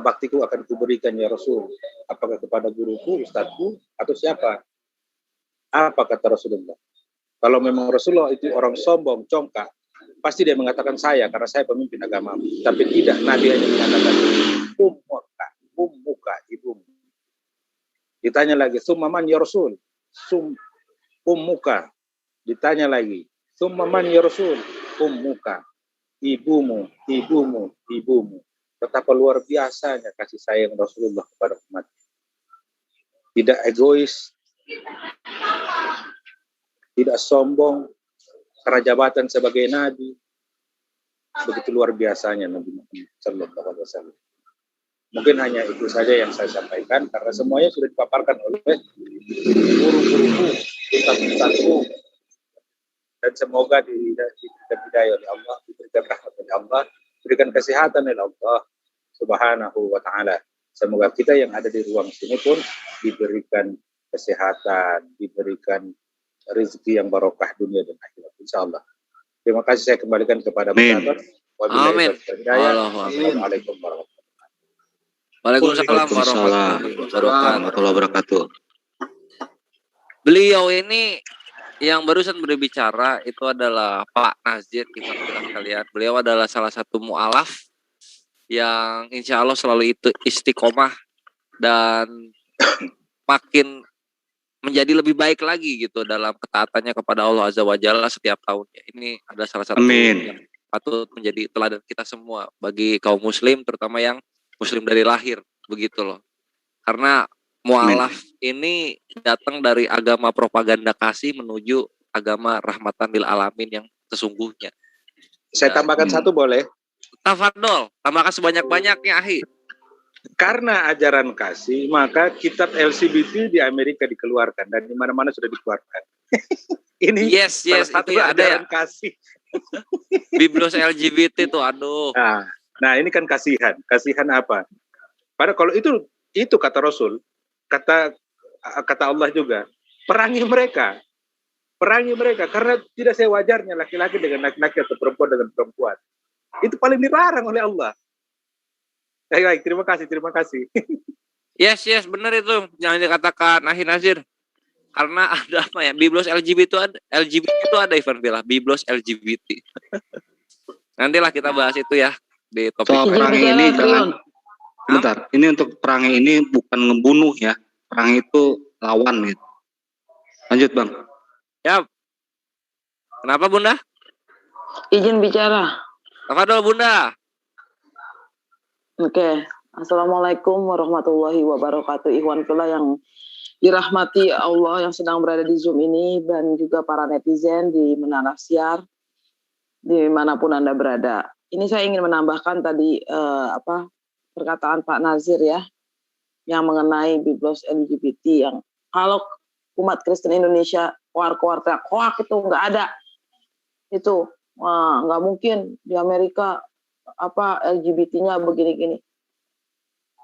baktiku akan kuberikan ya Rasul? Apakah kepada guruku, ustadku, atau siapa? Apa kata Rasulullah? Kalau memang Rasulullah itu orang sombong, congkak, pasti dia mengatakan saya, karena saya pemimpin agama. Tapi tidak, Nabi hanya mengatakan ummuka, ibumu. Ditanya lagi, summa man ya Rasul? Ummuka. Ditanya lagi, summa man ya Rasul? Ummuka. Ibumu. Betapa luar biasanya kasih sayang Rasulullah kepada umat. Tidak egois, tidak sombong, karena jabatan sebagai Nabi. Begitu luar biasanya Nabi Muhammad Sallallahu Alaihi Wasallam. Mungkin hanya itu saja yang saya sampaikan, karena semuanya sudah dipaparkan oleh guru-guruku, ustaz-ustazku, dan semoga diberikan hidayah oleh Allah, diberikan rahmat oleh Allah, diberikan kesehatan oleh Allah Subhanahu wa Ta'ala. Semoga kita yang ada di ruang sini pun diberikan kesehatan, diberikan rezeki yang barokah dunia dan akhirat, insyaallah. Terima kasih, saya kembalikan kepada moderator. Amin. Assalamualaikum warahmatullahi wabarakatuh. Waalaikumsalam warahmatullahi wabarakatuh. Beliau ini yang barusan berbicara itu adalah Pak Nazir, kalian. Beliau adalah salah satu mu'alaf yang insya Allah selalu itu istiqomah dan makin menjadi lebih baik lagi gitu dalam ketaatannya kepada Allah Azza wa Jalla setiap tahunnya. Ini adalah salah satu yang patut menjadi teladan kita semua bagi kaum muslim, terutama yang muslim dari lahir, begitu loh. Karena mu'alaf ini datang dari agama propaganda kasih menuju agama rahmatan lil alamin yang sesungguhnya. Saya tambahkan satu boleh? Tafadol, tambahkan sebanyak-banyaknya, Ahi. Karena ajaran kasih, maka kitab LGBT di Amerika dikeluarkan dan di mana-mana sudah dikeluarkan. Ini yes, satu itu ajaran ada ya. Kasih. Biblos LGBT tuh, aduh. Nah, ini kan kasihan. Kasihan apa? Padahal kalau itu kata Rasul, kata Allah juga, perangi mereka karena tidak sewajarnya laki-laki dengan laki-laki atau perempuan dengan perempuan. Itu paling dilarang oleh Allah. Baik, terima kasih. Yes, benar itu. Jangan dikatakan Ahi Nazir. Karena ada apa ya? Biblos LGBT itu ada Ivan Villa, Biblos LGBT. Nantilah kita bahas itu ya di topik. Soal perangi ini jangan. Bentar, ini untuk perangi ini bukan ngebunuh ya. Perangi itu lawan gitu. Lanjut, Bang. Ya. Kenapa, Bunda? Izin bicara. Tafadhol, Bunda. Oke. Assalamualaikum warahmatullahi wabarakatuh. Ikhwan fillah yang dirahmati Allah yang sedang berada di Zoom ini dan juga para netizen di Menara Siar. dimanapun Anda berada. Ini saya ingin menambahkan tadi perkataan Pak Nazir ya, yang mengenai biblos LGBT yang kalau umat Kristen Indonesia keluar-keluar teriak hoak itu nggak ada. Itu nggak mungkin di Amerika LGBT-nya begini-gini.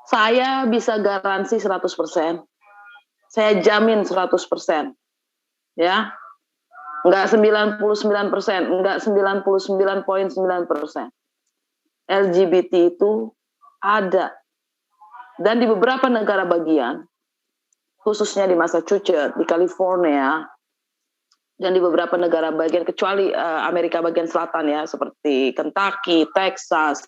Saya bisa garansi 100%. Saya jamin 100%. Ya. Enggak 99%, enggak 99,9%. LGBT itu ada. Dan di beberapa negara bagian, khususnya di Massachusetts, di California, dan di beberapa negara bagian, kecuali Amerika bagian selatan ya, seperti Kentucky, Texas,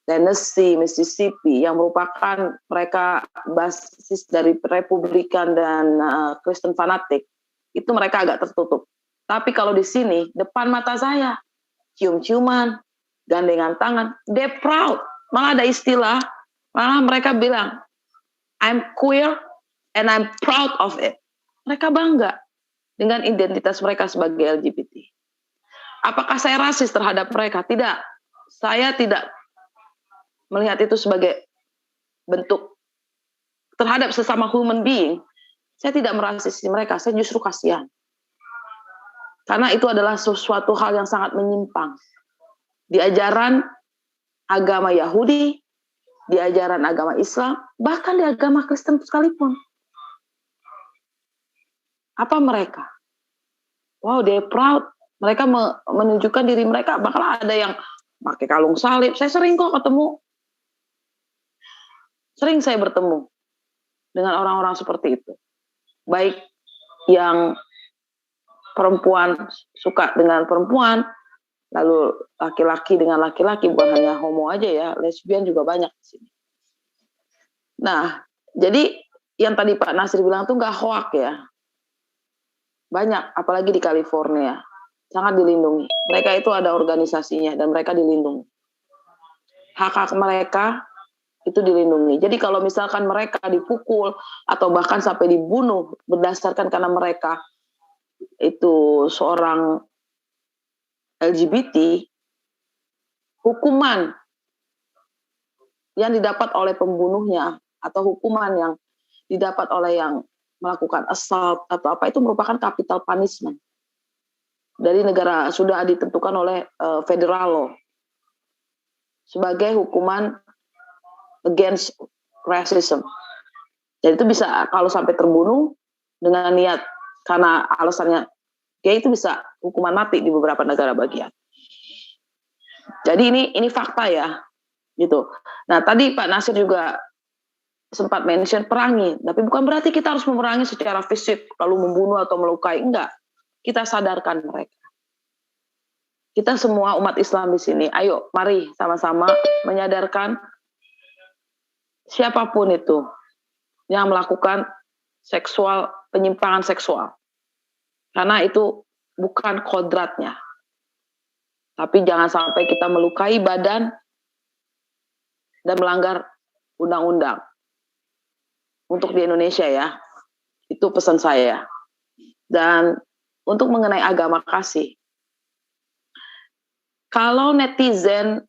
Tennessee, Mississippi, yang merupakan mereka basis dari Republikan dan Kristen fanatik, itu mereka agak tertutup. Tapi kalau di sini, depan mata saya, cium-ciuman, gandengan tangan, they proud. Malah ada istilah, malah mereka bilang, I'm queer and I'm proud of it. Mereka bangga dengan identitas mereka sebagai LGBT. Apakah saya rasis terhadap mereka? Tidak. Saya tidak melihat itu sebagai bentuk terhadap sesama human being. Saya tidak merasisi mereka, saya justru kasihan. Karena itu adalah sesuatu hal yang sangat menyimpang. Di ajaran agama Yahudi, di ajaran agama Islam, bahkan di agama Kristen sekalipun. Apa mereka? Wow, they're proud. Mereka menunjukkan diri mereka. Bakal ada yang pakai kalung salib. Saya sering kok ketemu. Sering saya bertemu dengan orang-orang seperti itu. Baik yang perempuan suka dengan perempuan, lalu laki-laki dengan laki-laki, bukan hanya homo aja ya, lesbian juga banyak di sini. Nah, jadi yang tadi Pak Nasir bilang tuh nggak hoak ya. Banyak, apalagi di California, sangat dilindungi. Mereka itu ada organisasinya dan mereka dilindungi. Hak-hak mereka itu dilindungi. Jadi kalau misalkan mereka dipukul atau bahkan sampai dibunuh berdasarkan karena mereka itu seorang LGBT, hukuman yang didapat oleh pembunuhnya atau hukuman yang didapat oleh yang melakukan assault atau apa itu merupakan capital punishment dari negara, sudah ditentukan oleh federal law sebagai hukuman against racism. Jadi itu bisa kalau sampai terbunuh dengan niat karena alasannya gay itu bisa hukuman mati di beberapa negara bagian. Jadi ini fakta ya, gitu. Nah tadi Pak Nasir juga sempat mention perangi, tapi bukan berarti kita harus memerangi secara fisik lalu membunuh atau melukai, enggak. Kita sadarkan mereka. Kita semua umat Islam di sini, ayo mari sama-sama menyadarkan siapapun itu yang melakukan penyimpangan seksual. Karena itu bukan kodratnya. Tapi jangan sampai kita melukai badan dan melanggar undang-undang. Untuk di Indonesia ya. Itu pesan saya. Dan untuk mengenai agama kasih. Kalau netizen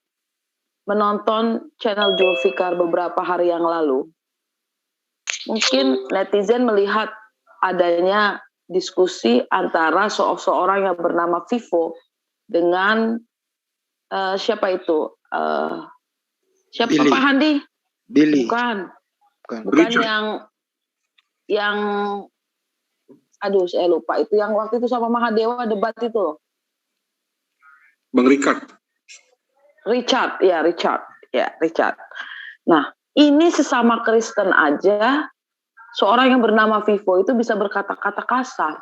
menonton channel Julfikar beberapa hari yang lalu, mungkin netizen melihat adanya diskusi antara seorang yang bernama Vivo dengan siapa itu? Siapa Billy. Pak Handi? Billy. Bukan Richard. yang aduh saya lupa itu yang waktu itu sama Mahadewa debat itu loh. Bang Richard. Richard. Nah, ini sesama Kristen aja seorang yang bernama Vivo itu bisa berkata-kata kasar.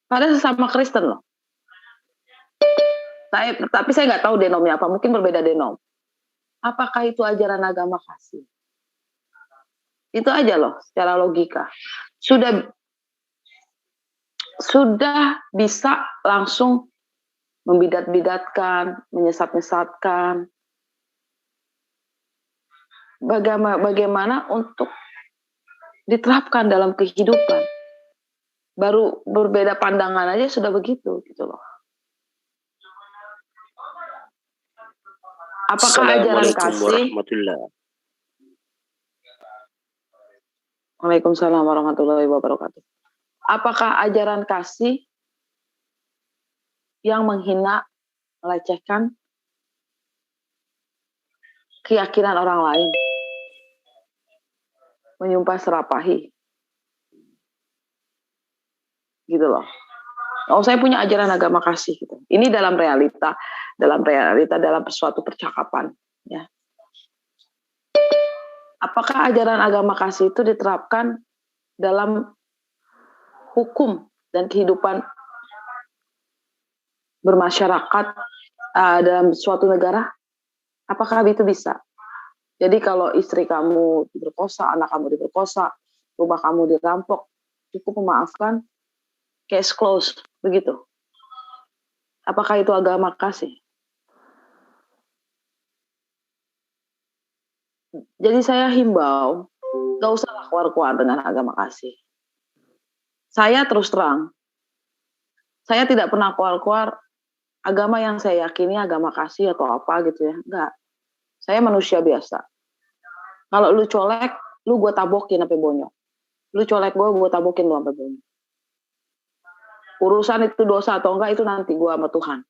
Padahal sesama Kristen loh. Tapi saya nggak tahu denomnya apa, mungkin berbeda denom. Apakah itu ajaran agama kasih? Itu aja loh, secara logika. Sudah bisa langsung membidat-bidatkan, menyesat-nyesatkan. Bagaimana untuk diterapkan dalam kehidupan. Baru berbeda pandangan aja sudah begitu gitu loh. Apakah ajaran Assalamualaikum kasih? warahmatullahi. Waalaikumsalam warahmatullahi wabarakatuh. Apakah ajaran kasih yang menghina, melecehkan keyakinan orang lain, menyumpah serapahi, gitu loh. Oh, saya punya ajaran agama kasih gitu. Ini dalam realita dalam suatu percakapan, ya. Apakah ajaran agama kasih itu diterapkan dalam hukum dan kehidupan bermasyarakat dalam suatu negara? Apakah itu bisa? Jadi kalau istri kamu diperkosa, anak kamu diperkosa, rumah kamu dirampok, cukup memaafkan, case closed, begitu. Apakah itu agama kasih? Jadi saya himbau, gak usah keluar-keluar dengan agama kasih. Saya terus terang, saya tidak pernah keluar-keluar agama yang saya yakini agama kasih atau apa gitu ya. Enggak. Saya manusia biasa. Kalau lu colek, lu gue tabokin sampai bonyok. Lu colek gue tabokin lu sampai bonyok. Urusan itu dosa atau enggak itu nanti gue sama Tuhan,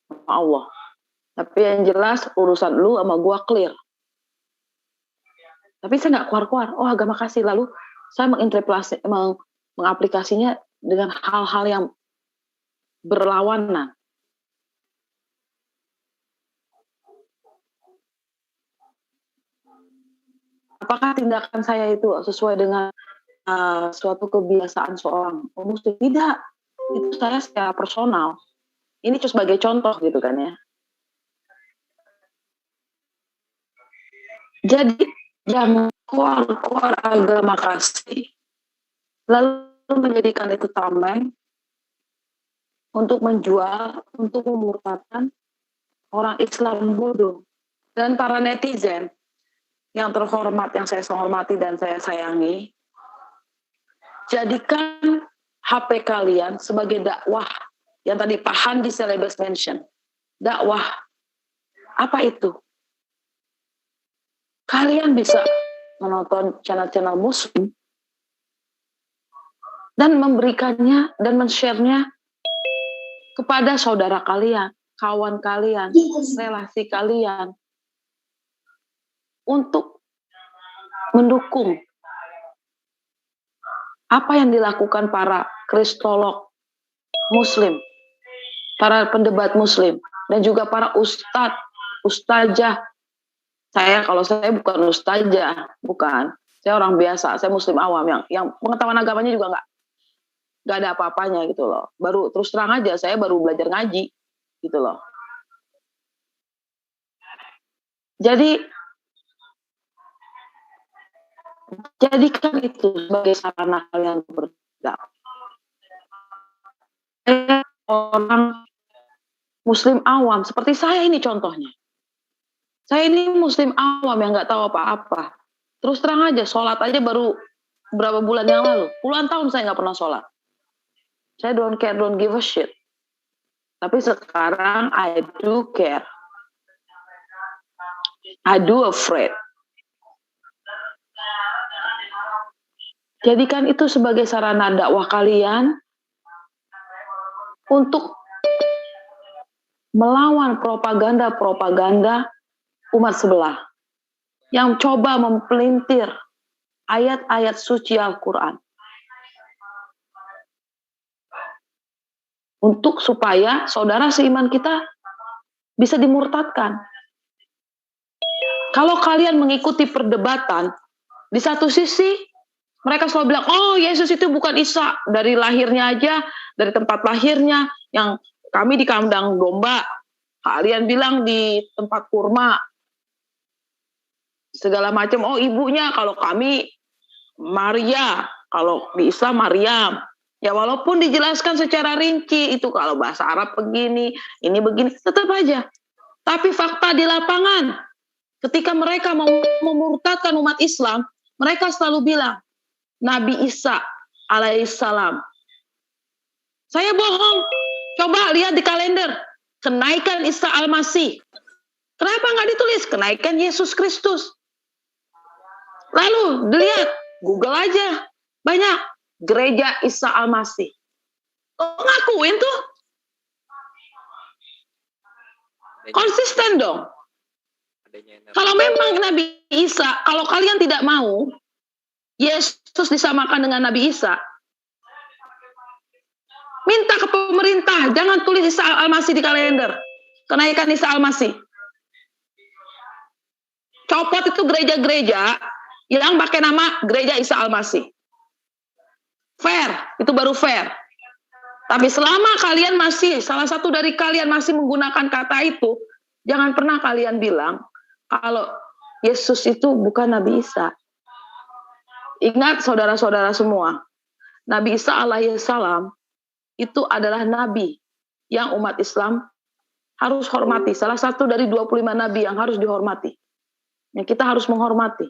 sama Allah. Tapi yang jelas urusan lu sama gue clear. Tapi saya nggak keluar-keluar. Oh, agama kasih. Lalu saya mengaplikasinya dengan hal-hal yang berlawanan. Apakah tindakan saya itu sesuai dengan suatu kebiasaan seorang muslim? Tidak. Itu saya secara personal. Ini cuma sebagai contoh gitu kan ya. Jadi jangan keluar agama kasih lalu menjadikan itu tameng untuk menjual, untuk memurtadkan orang Islam bodoh. Dan para netizen yang terhormat, yang saya hormati dan saya sayangi, jadikan HP kalian sebagai dakwah yang tadi Pak Handi Selebes mention. Dakwah. Apa itu? Kalian bisa menonton channel-channel muslim dan memberikannya dan men-share-nya kepada saudara kalian, kawan kalian, relasi kalian untuk mendukung apa yang dilakukan para kristolog muslim, para pendebat muslim, dan juga para ustadz, ustazah. Kalau saya bukan ustazah, bukan. Saya orang biasa, saya muslim awam yang pengetahuan agamanya juga nggak ada apa-apanya gitu loh. Baru terus terang aja, saya baru belajar ngaji gitu loh. Jadi jadikan itu sebagai sarana kalian berdakwah. Orang muslim awam seperti saya ini contohnya. Saya ini muslim awam yang nggak tahu apa-apa. Terus terang aja, sholat aja baru berapa bulan yang lalu. Puluhan tahun saya nggak pernah sholat. Saya don't care, don't give a shit. Tapi sekarang I do care. I do afraid. Jadikan itu sebagai sarana dakwah kalian untuk melawan propaganda-propaganda umat sebelah yang coba mempelintir ayat-ayat suci Al-Quran untuk supaya saudara seiman kita bisa dimurtadkan. Kalau kalian mengikuti perdebatan, di satu sisi mereka selalu bilang, oh Yesus itu bukan Isa, dari lahirnya aja, dari tempat lahirnya, yang kami di kandang domba, kalian bilang di tempat kurma, segala macam. Oh ibunya, kalau kami Maria, kalau di Islam Maryam. Ya walaupun dijelaskan secara rinci itu kalau bahasa Arab begini, ini begini, tetap aja. Tapi fakta di lapangan, ketika mereka mau memurtadkan umat Islam, mereka selalu bilang Nabi Isa alaihissalam. Saya bohong. Coba lihat di kalender kenaikan Isa al-Masih. Kenapa nggak ditulis kenaikan Yesus Kristus? Lalu dilihat, Google aja, banyak gereja Isa Al-Masih. Kok ngakuin tuh? Konsisten dong. Kalau memang Nabi Isa, kalau kalian tidak mau Yesus disamakan dengan Nabi Isa, minta ke pemerintah, jangan tulis Isa Al-Masih di kalender. Kenaikan Isa Al-Masih. Copot itu gereja-gereja yang pakai nama gereja Isa Al-Masih. Fair, itu baru fair. Tapi selama kalian masih, salah satu dari kalian masih menggunakan kata itu, jangan pernah kalian bilang kalau Yesus itu bukan Nabi Isa. Ingat saudara-saudara semua, Nabi Isa alaihissalam itu adalah nabi yang umat Islam harus hormati. Salah satu dari 25 nabi yang harus dihormati. Yang kita harus menghormati.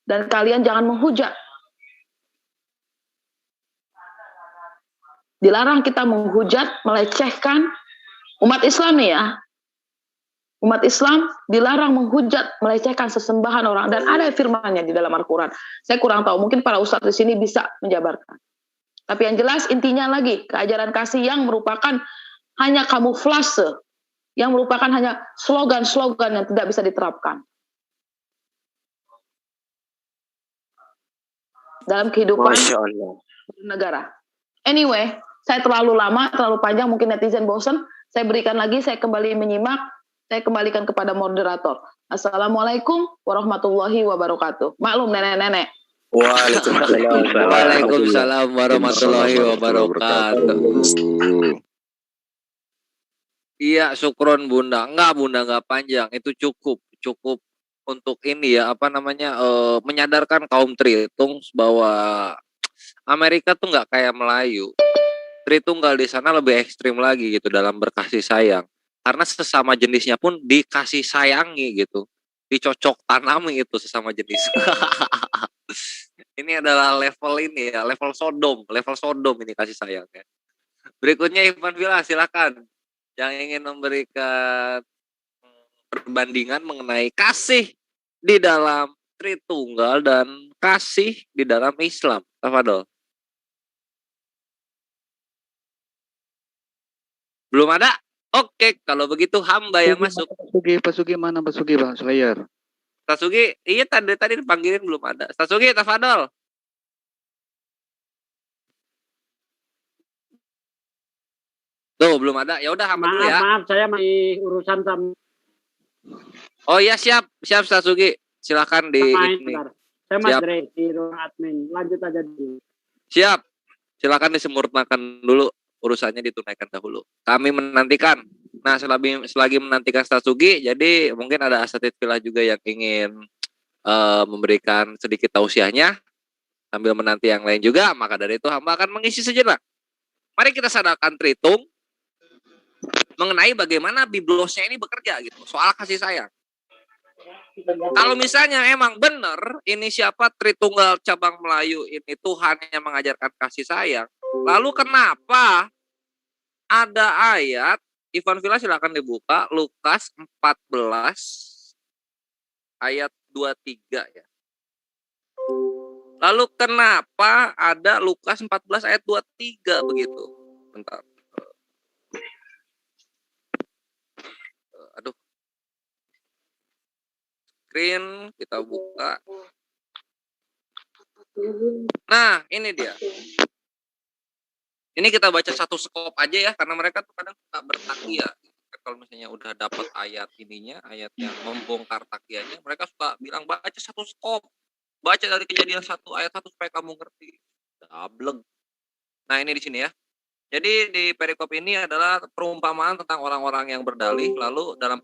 Dan kalian jangan menghujat. Dilarang kita menghujat, melecehkan umat Islam nih ya. Umat Islam dilarang menghujat, melecehkan sesembahan orang. Dan ada firmannya di dalam Al-Quran. Saya kurang tahu, mungkin para ustadz di sini bisa menjabarkan. Tapi yang jelas intinya lagi, keajaran kasih yang merupakan hanya kamuflase, yang merupakan hanya slogan-slogan yang tidak bisa diterapkan dalam kehidupan negara. Anyway, saya terlalu lama, terlalu panjang, mungkin netizen bosan. Saya berikan lagi, saya kembali menyimak, saya kembalikan kepada moderator. Assalamualaikum warahmatullahi wabarakatuh. Maklum nenek-nenek. Waalaikumsalam warahmatullahi wabarakatuh. Iya, syukron Bunda. Bunda enggak panjang. Itu cukup untuk ini ya, menyadarkan kaum Tritung bahwa Amerika tuh nggak kayak Melayu. Tritunggal di sana lebih ekstrim lagi gitu dalam berkasih sayang. Karena sesama jenisnya pun dikasih sayangi gitu. Dicocok tanami itu sesama jenis. Ini adalah level ini ya, level Sodom ini kasih sayangnya. Berikutnya Ivan Villa, silakan. Yang ingin memberikan perbandingan mengenai kasih di dalam Tritunggal dan kasih di dalam Islam. Tafadol. Belum ada? Oke, kalau begitu hamba yang masuk. Pak Sugi mana Pak Sugi, Bang Slayer? Tasugi, iya tadi dipanggilin belum ada. Tasugi, tafadol. Tuh, belum ada. Ya udah hamba dulu ya. Maaf, saya masih urusan sama Oh iya, siap Tasugi. Silakan di ini. Saya Mas Dre di ruang admin. Lanjut aja dulu. Siap. Silakan disempurnakan dulu, urusannya ditunaikan dahulu. Kami menantikan. Nah, selagi menantikan Tasugi, jadi mungkin ada asatid filah juga yang ingin memberikan sedikit tausiahnya sambil menanti yang lain juga, maka dari itu hamba akan mengisi sejenak. Mari kita sadarkan Tritung mengenai bagaimana biblosnya ini bekerja gitu, soal kasih sayang. Kalau misalnya emang benar ini siapa Tritunggal cabang Melayu ini Tuhan yang mengajarkan kasih sayang, lalu kenapa ada ayat Ivan Villa silakan dibuka Lukas 14 ayat 23 ya. Lalu kenapa ada Lukas 14 ayat 23 begitu? Bentar. Aduh. Screen kita buka. Nah, ini dia. Ini kita baca satu skop aja ya, karena mereka tuh kadang suka bertakia. Kalau misalnya udah dapat ayat ininya, ayat yang membongkar takianya, mereka suka bilang baca satu skop. Baca dari Kejadian 1 ayat 1 supaya kamu ngerti. Dableng. Nah, ini di sini ya. Jadi di perikop ini adalah perumpamaan tentang orang-orang yang berdalih. Lalu dalam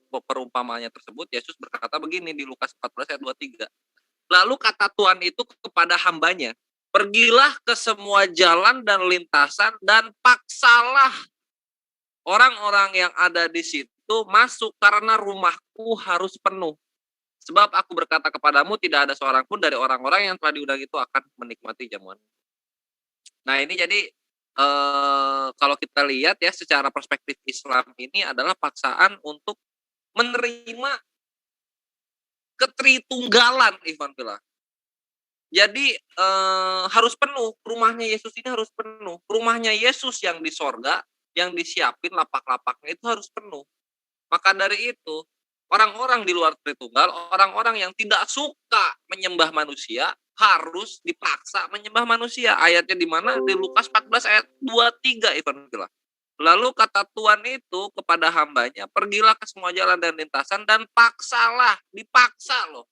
perumpamaannya tersebut, Yesus berkata begini di Lukas 14 ayat 23. Lalu kata Tuhan itu kepada hambanya, pergilah ke semua jalan dan lintasan dan paksalah orang-orang yang ada di situ masuk karena rumahku harus penuh. Sebab aku berkata kepadamu tidak ada seorang pun dari orang-orang yang telah diundang itu akan menikmati jamuan. Nah ini jadi kalau kita lihat ya secara perspektif Islam ini adalah paksaan untuk menerima ketritunggalan, Ivan Villa. Jadi harus penuh, rumahnya Yesus ini harus penuh. Rumahnya Yesus yang di sorga, yang disiapin lapak-lapaknya itu harus penuh. Maka dari itu, orang-orang di luar Tritunggal, orang-orang yang tidak suka menyembah manusia, harus dipaksa menyembah manusia. Ayatnya di mana? Di Lukas 14 ayat 23, Ivan Villa. Lalu kata Tuhan itu kepada hambanya, pergilah ke semua jalan dan lintasan dan paksalah, dipaksa loh.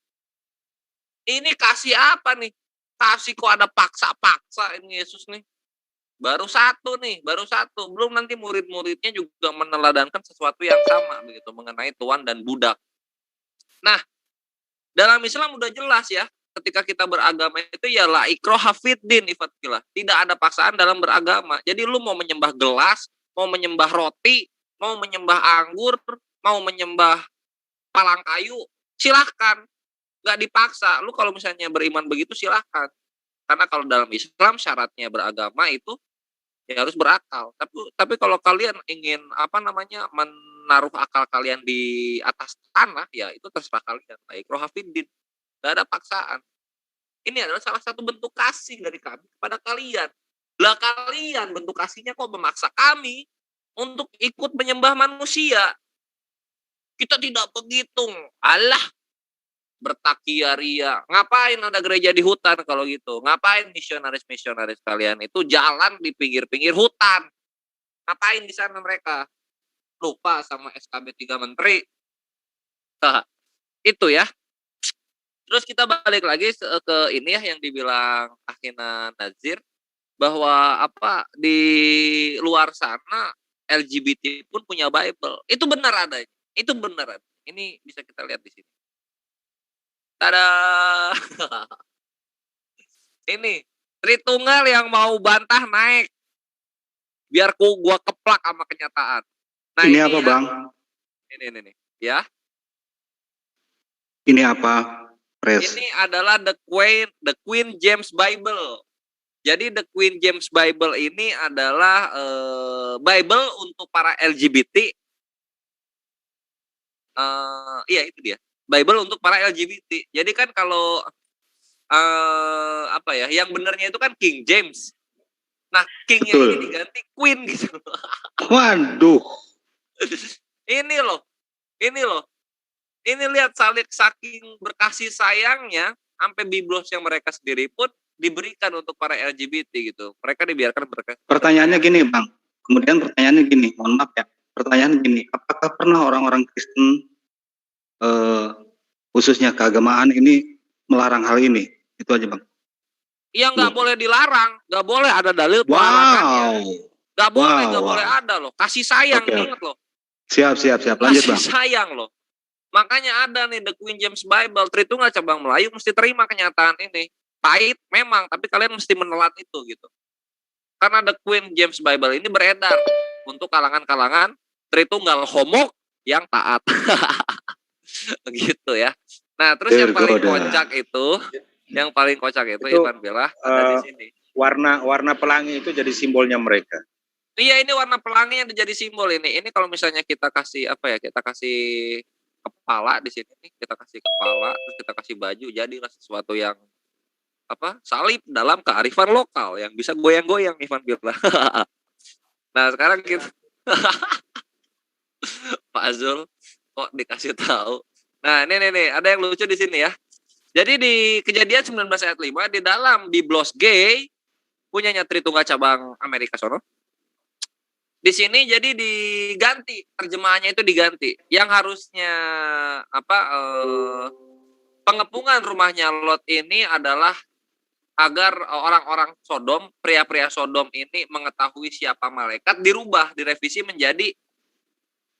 Ini kasih apa nih? Kasih kok ada paksa-paksa ini Yesus nih. Baru satu. Belum nanti murid-muridnya juga meneladankan sesuatu yang sama begitu mengenai tuan dan budak. Nah, dalam Islam udah jelas ya, ketika kita beragama itu ya la ikraha fiddin, ifatillah. Tidak ada paksaan dalam beragama. Jadi lu mau menyembah gelas, mau menyembah roti, mau menyembah anggur, mau menyembah palang kayu, silahkan. Nggak dipaksa. Lu kalau misalnya beriman begitu silahkan. Karena kalau dalam Islam syaratnya beragama itu ya harus berakal. Tapi kalau kalian ingin menaruh akal kalian di atas tanah, ya itu terserah kalian. Ikraha fiddin. Nggak ada paksaan. Ini adalah salah satu bentuk kasih dari kami kepada kalian. Lah kalian bentuk kasihnya kok memaksa kami untuk ikut menyembah manusia. Kita tidak begitu. Allah bertakiaria. Ngapain ada gereja di hutan kalau gitu? Ngapain misionaris-misionaris kalian itu jalan di pinggir-pinggir hutan? Ngapain di sana mereka? Lupa sama SKB 3 Menteri. Itu ya. Terus kita balik lagi ke ini ya yang dibilang Akhina Nazir, bahwa di luar sana LGBT pun punya Bible. Itu benar adanya. Itu benar. Ini bisa kita lihat di sini. Tada. Ini Tritunggal yang mau bantah naik. Biar gua keplak sama kenyataan. Nah, ini apa, Bang? Ini. Ya. Ini apa, Pres? Ini adalah the Queen James Bible. Jadi the Queen James Bible ini adalah Bible untuk para LGBT. Iya itu dia. Bible untuk para LGBT. Jadi kan kalau yang benernya itu kan King James. Nah, King-nya ini diganti Queen gitu. Waduh. Ini loh. Ini lihat saking berkasih sayangnya sampai biblos yang mereka sendiri pun diberikan untuk para LGBT gitu. Mereka dibiarkan berkasih. Pertanyaannya gini, Bang. Kemudian pertanyaannya gini, mohon maaf ya. Pertanyaan gini, apakah pernah orang-orang Kristen khususnya keagamaan ini melarang hal ini? Itu aja, Bang. Iya, nggak boleh dilarang, nggak boleh ada dalil pelarangannya. Nggak boleh ada loh. Kasih sayang, ingat loh. Siap. Lanjut, Bang. Kasih sayang loh. Makanya ada nih the Queen James Bible. Tritunggal cabang Melayu mesti terima kenyataan ini. Pahit memang, tapi kalian mesti menelan itu gitu. Karena the Queen James Bible ini beredar untuk kalangan-kalangan Tritunggal homo yang taat. Begitu ya. Nah, terus yang paling kocak itu Ivan Villa ada di sini. Warna pelangi itu jadi simbolnya mereka. Iya, ini warna pelangi yang jadi simbol ini. Ini kalau misalnya kita kasih kita kasih kepala di sini nih, kita kasih kepala, terus kita kasih baju, jadilah sesuatu yang salib dalam kearifan lokal yang bisa goyang-goyang Ivan Villa. Nah, sekarang kita Pak Azul kok dikasih tahu. Nah, ini ada yang lucu di sini ya. Jadi di Kejadian 19 ayat 5 di dalam biblos gay punyanya Tritunggal cabang Amerika sono. Di sini jadi diganti, terjemahannya itu diganti. Yang harusnya pengepungan rumahnya Lot ini adalah agar orang-orang Sodom, pria-pria Sodom ini mengetahui siapa malaikat, dirubah, direvisi menjadi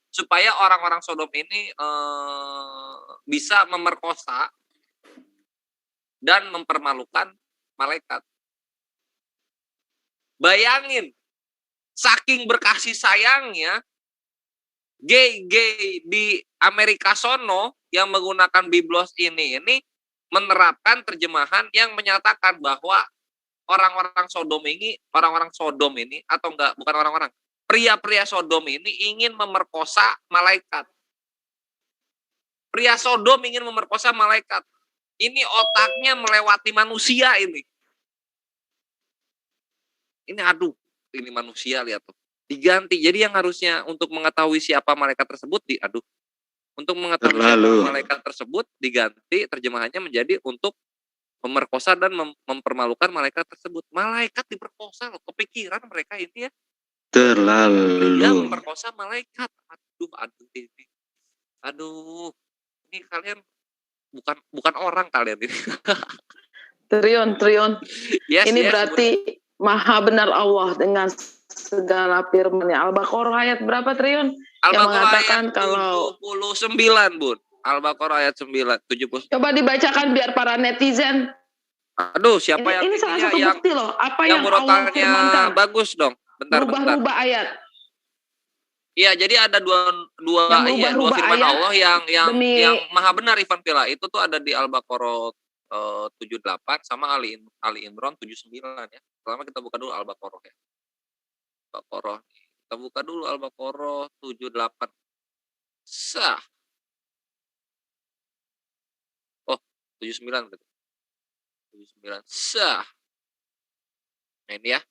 supaya orang-orang Sodom ini bisa memerkosa dan mempermalukan malaikat. Bayangin, saking berkasih sayangnya, gay di Amerika sono yang menggunakan biblos ini menerapkan terjemahan yang menyatakan bahwa orang-orang Sodom ini atau enggak, bukan orang-orang, pria-pria Sodom ini ingin memerkosa malaikat. Pria Sodom ingin memerkosa malaikat. Ini otaknya melewati manusia ini. Ini aduh, ini manusia lihat tuh. Diganti. Jadi yang harusnya untuk mengetahui siapa malaikat tersebut untuk mengetahui siapa malaikat tersebut diganti terjemahannya menjadi untuk memerkosa dan mempermalukan malaikat tersebut. Malaikat diperkosa loh. Kepikiran mereka ini ya. Terlalu. Dia memperkosa malaikat. Aduh ini. Aduh. Ini kalian bukan orang kalian ini. Trion. Yes, Ini yes, berarti maha benar Allah dengan segala firman-Nya. Al-Baqarah ayat berapa, Trion? Yang mengatakan ayat kalau 79, Bun. Al-Baqarah ayat 70. Coba dibacakan biar para netizen. Aduh, siapa ini salah satu bukti loh. Apa yang Allah murotalnya firmankan? bagus dong. Bentar. Rubah ayat. Iya, jadi ada dua firman ayat Allah yang maha benar, Ivan Villa. Itu tuh ada di Al-Baqarah 78 sama Ali Imran 79 ya. Pertama kita buka dulu Al-Baqarah ya. Al-Baqarah. Kita buka dulu Al-Baqarah 78. Sah. Oh, 79 berarti. 79. Sah. Nah, ini ya.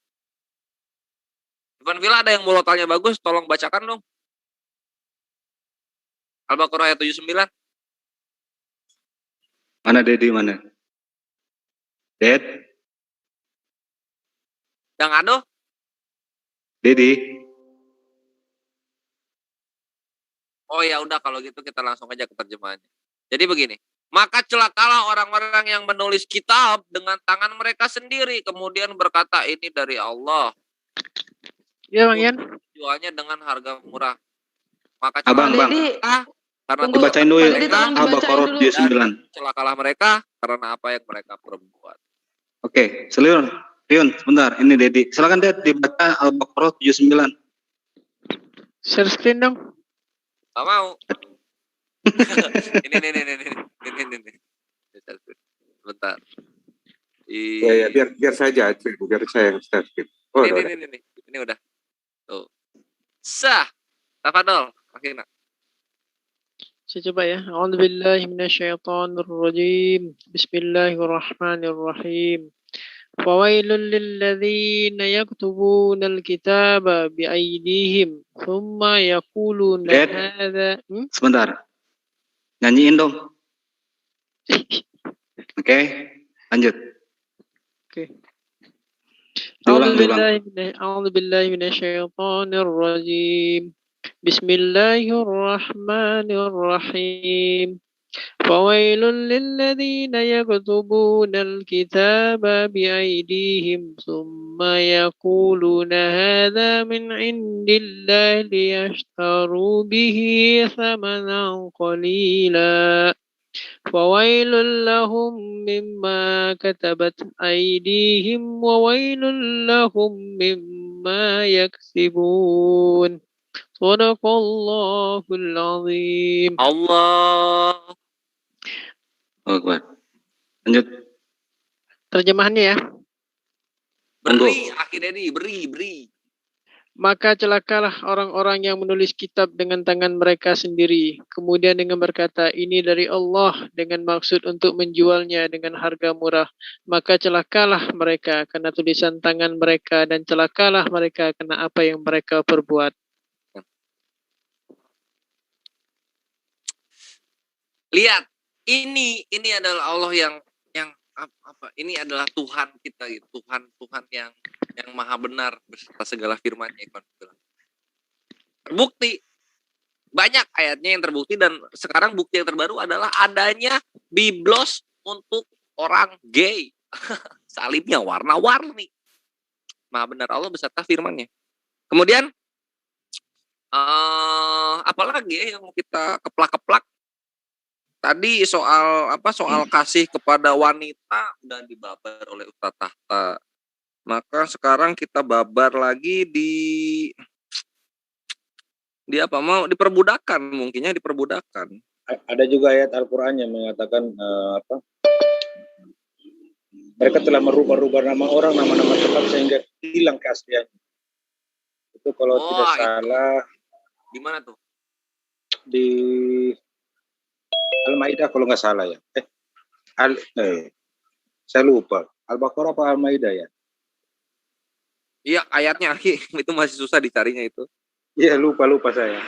Ivan Villa ada yang murotalnya bagus, tolong bacakan dong. Al-Baqarah ayat 79. Mana Dedi mana? Ded? Yang ada? Dedi? Oh ya udah kalau gitu kita langsung aja ke terjemahannya. Jadi begini. Maka celakalah orang-orang yang menulis kitab dengan tangan mereka sendiri. Kemudian berkata ini dari Allah. Ya Bang Yan. Jualnya dengan harga murah. Maka Bang. Karena dibacain dulu ya. Al-Baqarah 79. Celakalah mereka karena apa yang mereka perbuat. Oke, Rion, sebentar. Ini Dedi. Silakan Ded dibaca Al-Baqarah 79. Share screen dong. Gak mau. ini. Bentar. Ya, biar saya yang start. Oh, ini udah. Tuh. Sah. Tafadhol, Akhirnya. Saya coba ya. A'udzubillahi minasyaitonirrajim. Bismillahirrahmanirrahim. Fawailul lilladzina yaktubuna alkitaba biaydihim thumma yaquluna hadza. Sebentar. Nyanyiin dong. Oke, lanjut. Oke. Diulang. A'udzubillahi minasyaitonirrajim. Bismillahirrahmanirrahim. Fawailul lilladzina yaktubuna alkitaba biaydihim thumma yaquluna hadza min indillahi liyashtaru bihi thamanan qalila. Fawailul lahum mimma katabat aydihim wa wailul lahum mimma yaksibun. Sadaqallahul azim. Allah. Akbar. Lanjut. Terjemahannya ya. Beri. Maka celakalah orang-orang yang menulis kitab dengan tangan mereka sendiri. Kemudian dengan berkata, ini dari Allah dengan maksud untuk menjualnya dengan harga murah. Maka celakalah mereka karena tulisan tangan mereka dan celakalah mereka karena apa yang mereka perbuat. Lihat, ini adalah Allah yang apa? Ini adalah Tuhan kita gitu. Tuhan yang maha benar beserta segala firman-Nya. Terbukti banyak ayatnya yang terbukti dan sekarang bukti yang terbaru adalah adanya biblos untuk orang gay. Salibnya warna-warni. Maha benar Allah beserta firman-Nya. Kemudian apalagi ya yang mau kita keplak-keplak? Tadi soal kasih kepada wanita udah dibabar oleh Ustadz Tahta. Maka sekarang kita babar lagi di perbudakan, mungkinnya di perbudakan. Ada juga ayat Al-Qur'an yang mengatakan mereka telah merubah-rubah nama orang, nama-nama tempat sehingga hilang keasliannya. Itu kalau tidak salah di mana tuh? Di Al-Maidah kalau nggak salah ya. Saya lupa. Al-Baqarah apa Al-Maidah ya? Iya, ayatnya Aki. Itu masih susah dicarinya itu. Iya, lupa saya.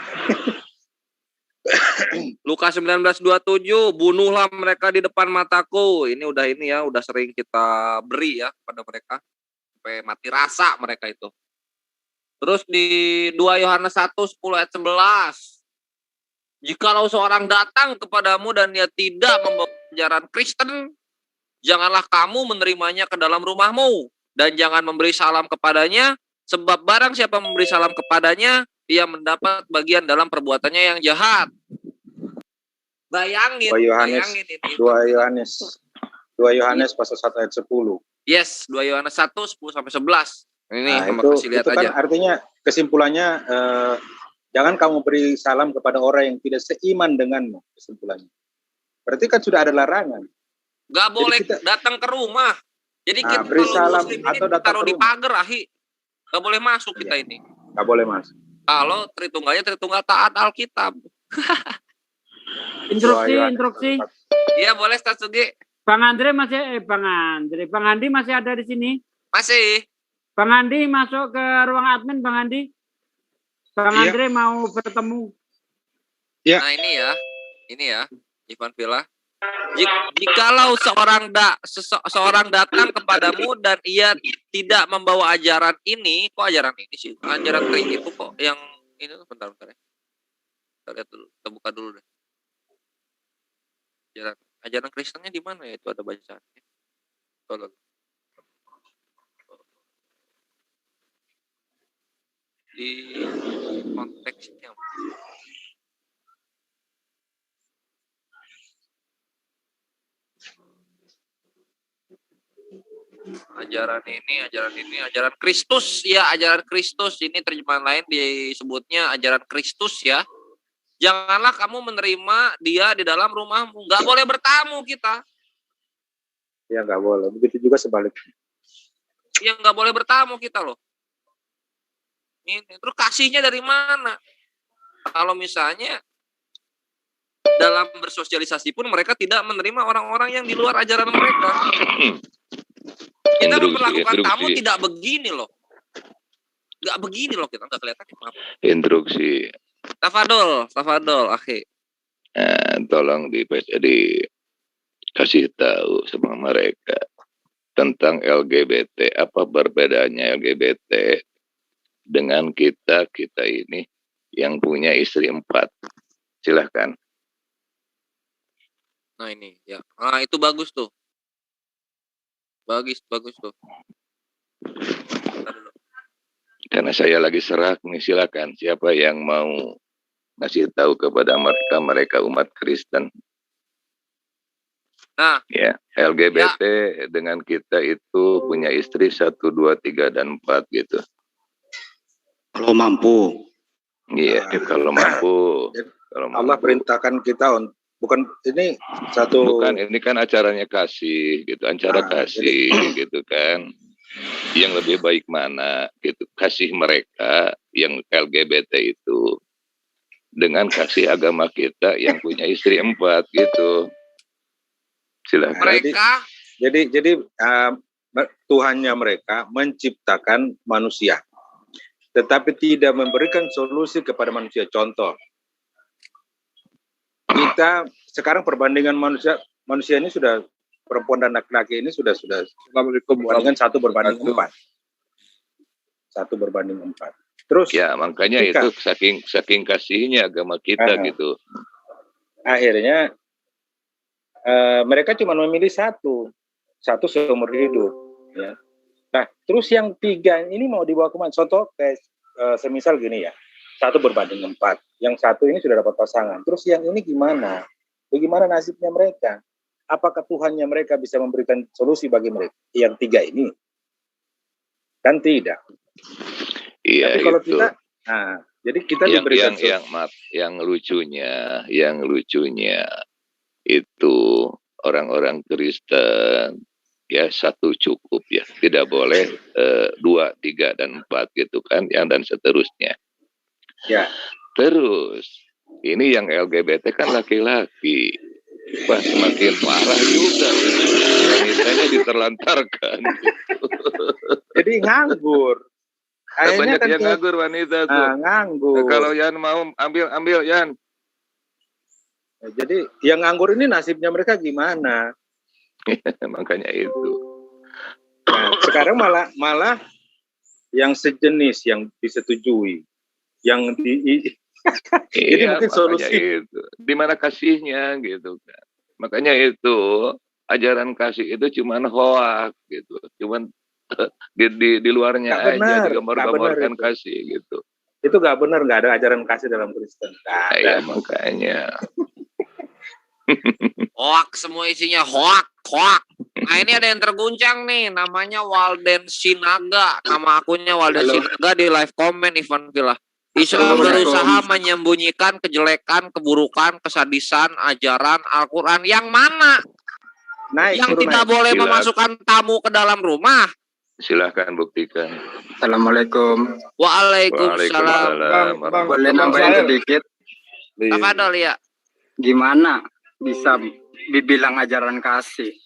Lukas 19:27, bunuhlah mereka di depan mataku. Ini ya, udah sering kita beri ya pada mereka. Sampai mati rasa mereka itu. Terus di 2 Yohanes 1:10 ayat 11. Jikalau seorang datang kepadamu dan dia tidak membawa ajaran Kristen, janganlah kamu menerimanya ke dalam rumahmu. Dan jangan memberi salam kepadanya, sebab barang siapa memberi salam kepadanya, dia mendapat bagian dalam perbuatannya yang jahat. Bayangin ini. 2 Yohanes pasal 1 ayat 10. Yes, 2 Yohanes 1:10-11. Ini Nah, kasih lihat itu kan aja. artinya kesimpulannya jangan kamu beri salam kepada orang yang tidak seiman denganmu, kesimpulannya. Berarti kan sudah ada larangan. Gak boleh datang ke rumah. Jadi kita beri kalau salam muslim atau ini datang taruh ke di rumah. pagar, Ahi. Gak boleh masuk kita ini. Nggak boleh masuk. Kalau Tritunggal taat Alkitab. Instruksi. Iya, boleh Ustaz Sugi. Bang Andi masih ada di sini? Masih. Bang Andi masuk ke ruang admin, Bang Andi. Bang Iya. Andre mau bertemu. Ya. Nah, ini ya, Ivan Villa. Jikalau seorang datang kepadamu dan ia tidak membawa ajaran ini, kok ajaran ini sih? Ajaran Kristen itu kok yang ini tuh bentar ya. Kita lihat dulu, kita buka dulu deh. Ajaran Kristennya di mana ya? Itu ada bacaannya. Tolong. Di konteksnya. Ajaran Kristus ya, ajaran Kristus ini terjemahan lain disebutnya ajaran Kristus ya. Janganlah kamu menerima dia di dalam rumahmu, nggak boleh bertamu kita. Ya nggak boleh. Begitu juga sebaliknya. Ya nggak boleh bertamu kita loh. Ini terus kasihnya dari mana? Kalau misalnya dalam bersosialisasi pun mereka tidak menerima orang-orang yang di luar ajaran mereka. Kita memperlakukan tamu tidak begini loh. Nggak begini loh kita, nggak kelihatan. Maaf. Instruksi. Tafadol, akhi. Tolong dikasih tahu sama mereka tentang LGBT. Apa perbedaannya LGBT dengan kita ini yang punya istri 4. Silahkan. Nah ini ya. Nah itu bagus tuh. Bagus tuh. Karena saya lagi serak nih, silakan siapa yang mau ngasih tahu kepada mereka umat Kristen. Nah, ya, LGBT dengan kita itu punya istri 1, 2, 3 dan 4 gitu. Kalau mampu. Iya, kalau mampu. Allah perintahkan kita bukan ini satu. Bukan, ini kan acaranya kasih gitu, kasih gitu kan. Yang lebih baik mana gitu, kasih mereka yang LGBT itu dengan kasih agama kita yang punya istri 4 gitu. Silakan. Jadi Tuhannya mereka menciptakan manusia, tetapi tidak memberikan solusi kepada manusia. Contoh, kita sekarang perbandingan manusia ini sudah, perempuan dan laki-laki ini sudah dengan 1 berbanding 4. 1 berbanding 4. Terus ya makanya itu saking kasihnya agama kita gitu. Akhirnya mereka cuma memilih satu seumur hidup. Ya. Nah, terus yang 3 ini mau dibawa kemana? Contoh kayak semisal gini ya, 1 berbanding 4. Yang 1 ini sudah dapat pasangan. Terus yang ini gimana? Bagaimana nasibnya mereka? Apakah Tuhannya mereka bisa memberikan solusi bagi mereka? Yang 3 ini kan tidak. Iya. Tapi kalau itu. Jadi kita diberikan yang lucunya itu orang-orang Kristen ya 1 cukup ya, tidak boleh 2, 3 dan 4 gitu kan, yang dan seterusnya. Ya. Terus ini yang LGBT kan laki-laki. Wah, semakin parah juga. Wanitanya diterlantarkan. Jadi nganggur. Akhirnya Banyak kan yang nganggur wanita tuh. nganggur. Kalau Yan mau ambil Yan. Nah, jadi yang nganggur ini nasibnya mereka gimana? Makanya itu. Nah, sekarang malah yang sejenis yang disetujui, yang ini mungkin solusi. Itu. Di mana kasihnya gitu kan. Makanya itu ajaran kasih itu cuman hoak gitu. Cuman di luarnya Gak aja benar, digambar-gambarkan itu. kasih gitu. Itu gak benar, gak ada ajaran kasih dalam Kristen. Ya makanya. Hoak, semua isinya hoak. Nah ini ada yang terguncang nih, namanya Walden Sinaga. Nama akunnya Walden Sinaga di live comment Ivan Villa. Islam berusaha menyembunyikan kejelekan, keburukan, kesadisan, ajaran Al-Quran. Yang mana? Yang tidak boleh memasukkan tamu ke dalam rumah. Silahkan buktikan. Assalamualaikum. Waalaikumsalam. Boleh nambahin sedikit? Tafadhol ya. Gimana bisa dibilang ajaran kasih?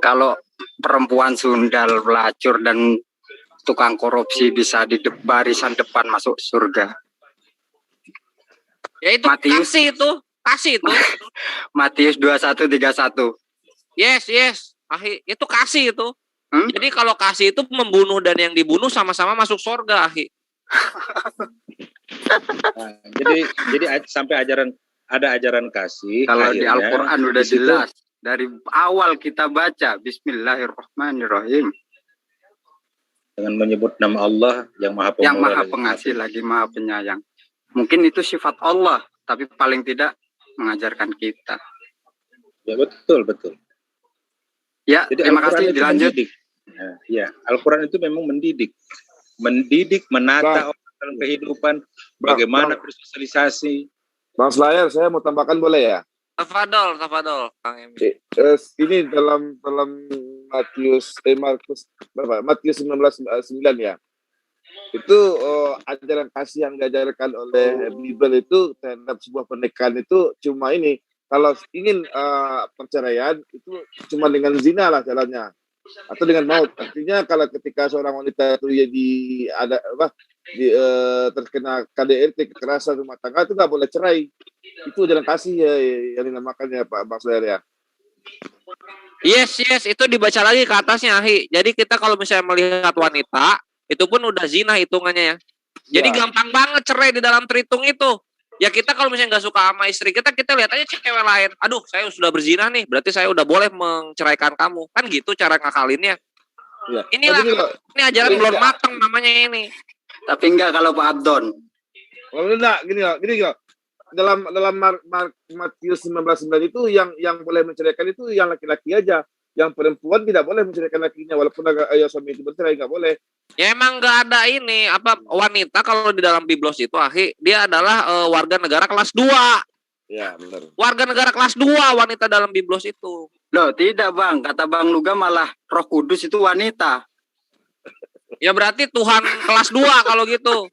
Kalau perempuan sundal, pelacur, dan tukang korupsi bisa di barisan depan masuk surga. Ya itu kasih itu. Matius 21:31. Yes. Ahi, itu kasih itu. Jadi kalau kasih itu membunuh dan yang dibunuh sama-sama masuk surga, Ahi. Nah, jadi sampai ada ajaran kasih. Kalau di Al-Quran udah jelas dari awal kita baca Bismillahirrahmanirrahim. Dengan menyebut nama Allah yang Maha Pemurah, yang Maha Pengasih lagi Maha Penyayang. Mungkin itu sifat Allah, tapi paling tidak mengajarkan kita. Ya betul. Ya, jadi terima kasih, dilanjut. Nah, ya, Al-Quran itu memang mendidik, menata orang dalam kehidupan, bagaimana bersosialisasi. Bang Slayer, saya mau tambahkan boleh ya? Tafadhol, Kang Emil. Ini dalam Matius 19:9 ya. Itu ajaran kasih yang diajarkan oleh Bible itu terhadap sebuah pernikahan itu cuma ini. Kalau ingin perceraian itu cuma dengan zina lah jalannya, atau dengan maut. Artinya kalau ketika seorang wanita itu terkena KDRT, kekerasan rumah tangga, itu nggak boleh cerai. Itu ajaran kasih ya, yang dinamakannya Pak Bang Slayer ya. Yes, itu dibaca lagi ke atasnya, Ahi. Jadi kita kalau misalnya melihat wanita, itu pun udah zina hitungannya ya. Jadi gampang banget cerai di dalam terhitung itu. Ya kita kalau misalnya nggak suka sama istri kita lihat aja cewek lain. Aduh, saya sudah berzina nih, berarti saya udah boleh menceraikan kamu. Kan gitu cara ngakalinnya. Ya. Inilah, ini ajaran belum matang namanya ini. Tapi enggak kalau Pak Abdon. Kalau enggak, gini loh. Dalam Matius 19:9 itu yang boleh menceraikan itu yang laki-laki aja. Yang perempuan tidak boleh menceraikan lakinya, walaupun ayah suami itu bercerai, nggak boleh. Ya emang nggak ada ini wanita kalau di dalam Biblos itu, Ahi, dia adalah warga negara kelas 2. Ya benar. Warga negara kelas 2 wanita dalam Biblos itu. Loh tidak Bang, kata Bang Luga malah Roh Kudus itu wanita. Ya berarti Tuhan kelas 2 kalau gitu.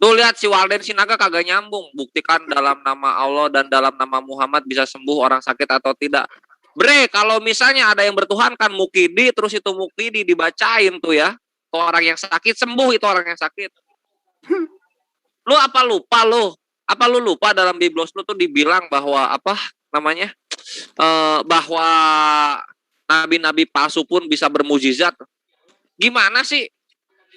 Tuh lihat si Walden Sinaga kagak nyambung. Buktikan dalam nama Allah dan dalam nama Muhammad bisa sembuh orang sakit atau tidak. Bre, kalau misalnya ada yang bertuhankan Mukidi, terus itu Mukidi dibacain tuh ya. Tuh orang yang sakit sembuh, itu orang yang sakit. Lu apa lupa lu? Apa lu lupa dalam Biblos lu tuh dibilang bahwa bahwa nabi-nabi palsu pun bisa bermujizat. Gimana sih?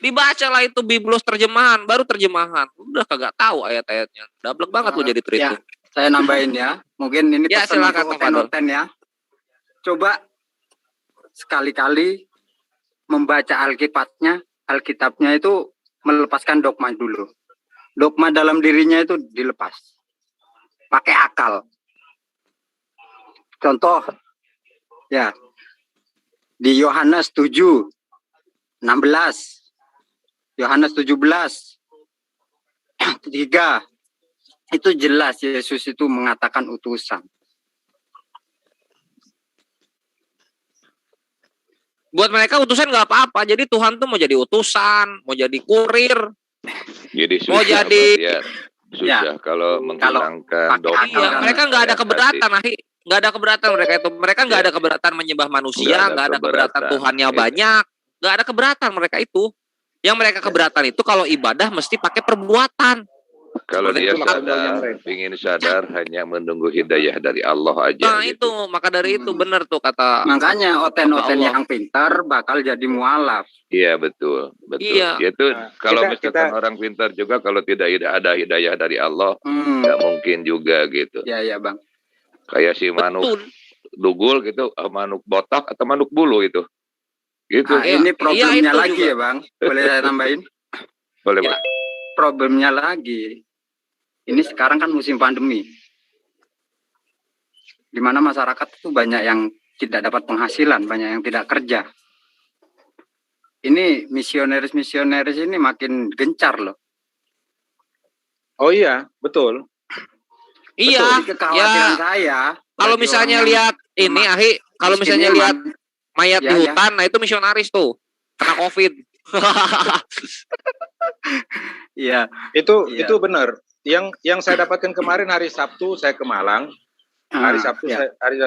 Dibacalah itu Biblos terjemahan, baru terjemahan. Udah kagak tahu ayat-ayatnya. Dablek banget lu jadi tweet. Ya, saya nambahin ya. Mungkin ini ya, pesan silakan noten ya. Coba sekali-kali membaca Alkitabnya itu melepaskan dogma dulu. Dogma dalam dirinya itu dilepas. Pakai akal. Contoh ya. Di Yohanes 7:16. Yohanes 17:3 itu jelas Yesus itu mengatakan utusan. Buat mereka utusan nggak apa-apa. Jadi Tuhan tuh mau jadi utusan, mau jadi kurir, jadi mau jadi susah kalau menghilangkan doa. Iya, mereka nggak ada keberatan, Ahi. Nggak ada keberatan mereka itu. Mereka nggak ada keberatan menyembah manusia, nggak ada keberatan Tuhannya banyak, nggak ada keberatan mereka itu. Yang mereka keberatan itu kalau ibadah mesti pakai perbuatan. Kalau dia sadar, ingin sadar hanya menunggu hidayah dari Allah aja. Nah itu, maka dari itu benar tuh kata. Makanya oten-oten yang pintar bakal jadi mualaf. Iya betul, betul. Iya. Itu kalau misalkan orang pintar juga kalau tidak ada hidayah dari Allah, nggak mungkin juga gitu. Iya iya bang. Kayak si manuk dugul gitu, manuk botak atau manuk bulu itu. Gitu. Nah, ini problemnya lagi juga. Ya bang, boleh saya tambahin? Boleh ya. Problemnya lagi, ini sekarang kan musim pandemi, di mana masyarakat itu banyak yang tidak dapat penghasilan, banyak yang tidak kerja. Ini misionaris ini makin gencar loh. Oh iya, betul. Iya, kekhawatiran saya. Kalau misalnya lihat ini, Ahi, kalau misalnya lihat mayat di hutan, nah itu misionaris tuh, kena COVID. Iya. Itu benar. Yang saya dapatkan kemarin hari Sabtu saya ke Malang. Hari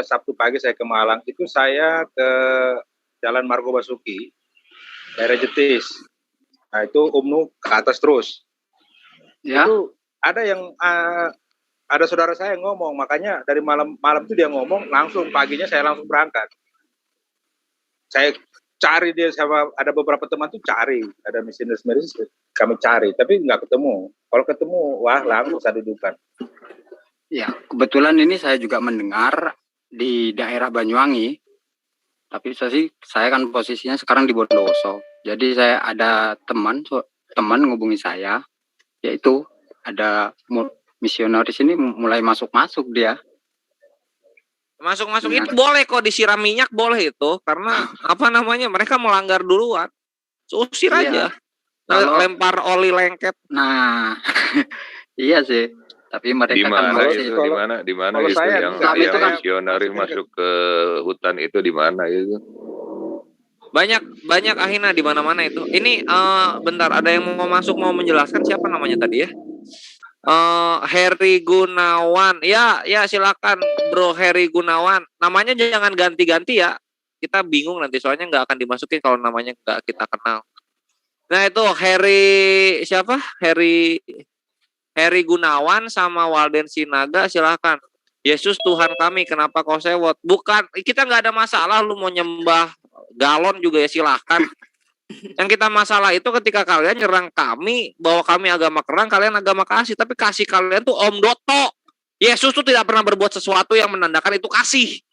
Sabtu pagi saya ke Malang. Itu saya ke Jalan Margo Basuki, daerah Jetis. Nah itu UMNU ke atas terus. Ya. Itu ada yang ada saudara saya yang ngomong, makanya dari malam itu dia ngomong, langsung paginya saya langsung berangkat. Saya cari dia sama ada beberapa teman tuh cari, ada misionaris kami cari, tapi nggak ketemu. Kalau ketemu, wah langsung saya dudukan. Ya, kebetulan ini saya juga mendengar di daerah Banyuwangi, tapi saya kan posisinya sekarang di Bondowoso. Jadi saya ada teman ngubungi saya, yaitu ada misionaris ini mulai masuk dia. Masuk itu boleh kok, disiram minyak boleh itu, karena apa namanya mereka melanggar duluan, usir aja, lempar oli lengket. Nah iya sih, tapi mereka di mana itu yang misionaris masuk ke hutan itu di mana itu? Banyak Ahina di mana-mana itu. Ini bentar, ada yang mau masuk mau menjelaskan, siapa namanya tadi ya? Heri Gunawan. Ya silakan Bro Heri Gunawan. Namanya jangan ganti-ganti ya. Kita bingung nanti soalnya nggak akan dimasukin kalau namanya nggak kita kenal. Nah itu siapa? Heri Gunawan sama Walden Sinaga, silakan. Yesus Tuhan kami, kenapa kau sewot? Bukan, kita nggak ada masalah lu mau nyembah galon juga ya silahkan. Yang kita masalah itu ketika kalian nyerang kami, bahwa kami agama kerang, kalian agama kasih, tapi kasih kalian tuh Om Doto. Yesus tuh tidak pernah berbuat sesuatu yang menandakan itu kasih.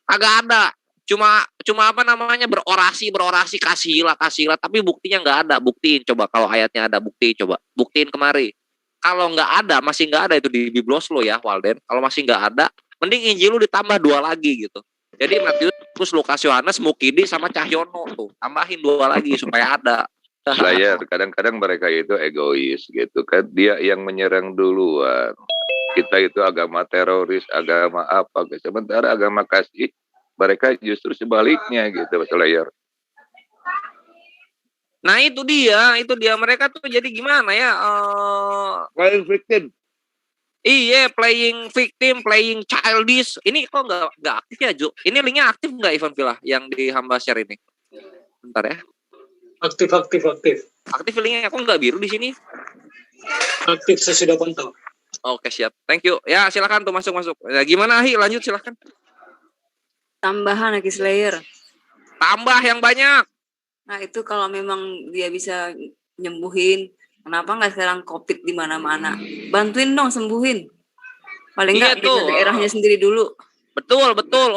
Agak ada. Cuma apa namanya berorasi kasihilah, tapi buktinya nggak ada. Buktiin coba, kalau ayatnya ada buktiin kemari. Kalau nggak ada, masih nggak ada itu di Biblos lo ya Walden. Kalau masih nggak ada, mending Injil lu ditambah 2 lagi gitu. Jadi Matius, Lukas, Yohanes, Mukidi sama Cahyono tuh tambahin 2 lagi supaya ada. Saya kadang-kadang mereka itu egois gitu kan, dia yang menyerang duluan. Kita itu agama teroris, agama apa? Sementara agama kasih mereka justru sebaliknya gitu, Mas Layer. Nah itu dia mereka tuh jadi gimana ya? Playing victim. Iya, playing victim, playing childish. Ini kok nggak aktif ya, Ju? Ini linknya aktif nggak, Ivan Villa, yang di hamba share ini? Bentar ya. Aktif. Aktif linknya, kok nggak biru di sini? Aktif, saya sudah pantau. Oke, siap. Thank you. Ya, silakan tuh masuk. Ya, gimana, Ahi? Lanjut, silakan. Tambahan lagi Slayer. Tambah yang banyak. Nah, itu kalau memang dia bisa nyembuhin, kenapa nggak sekarang COVID di mana-mana? Bantuin dong sembuhin. Paling nggak di daerahnya sendiri dulu. Betul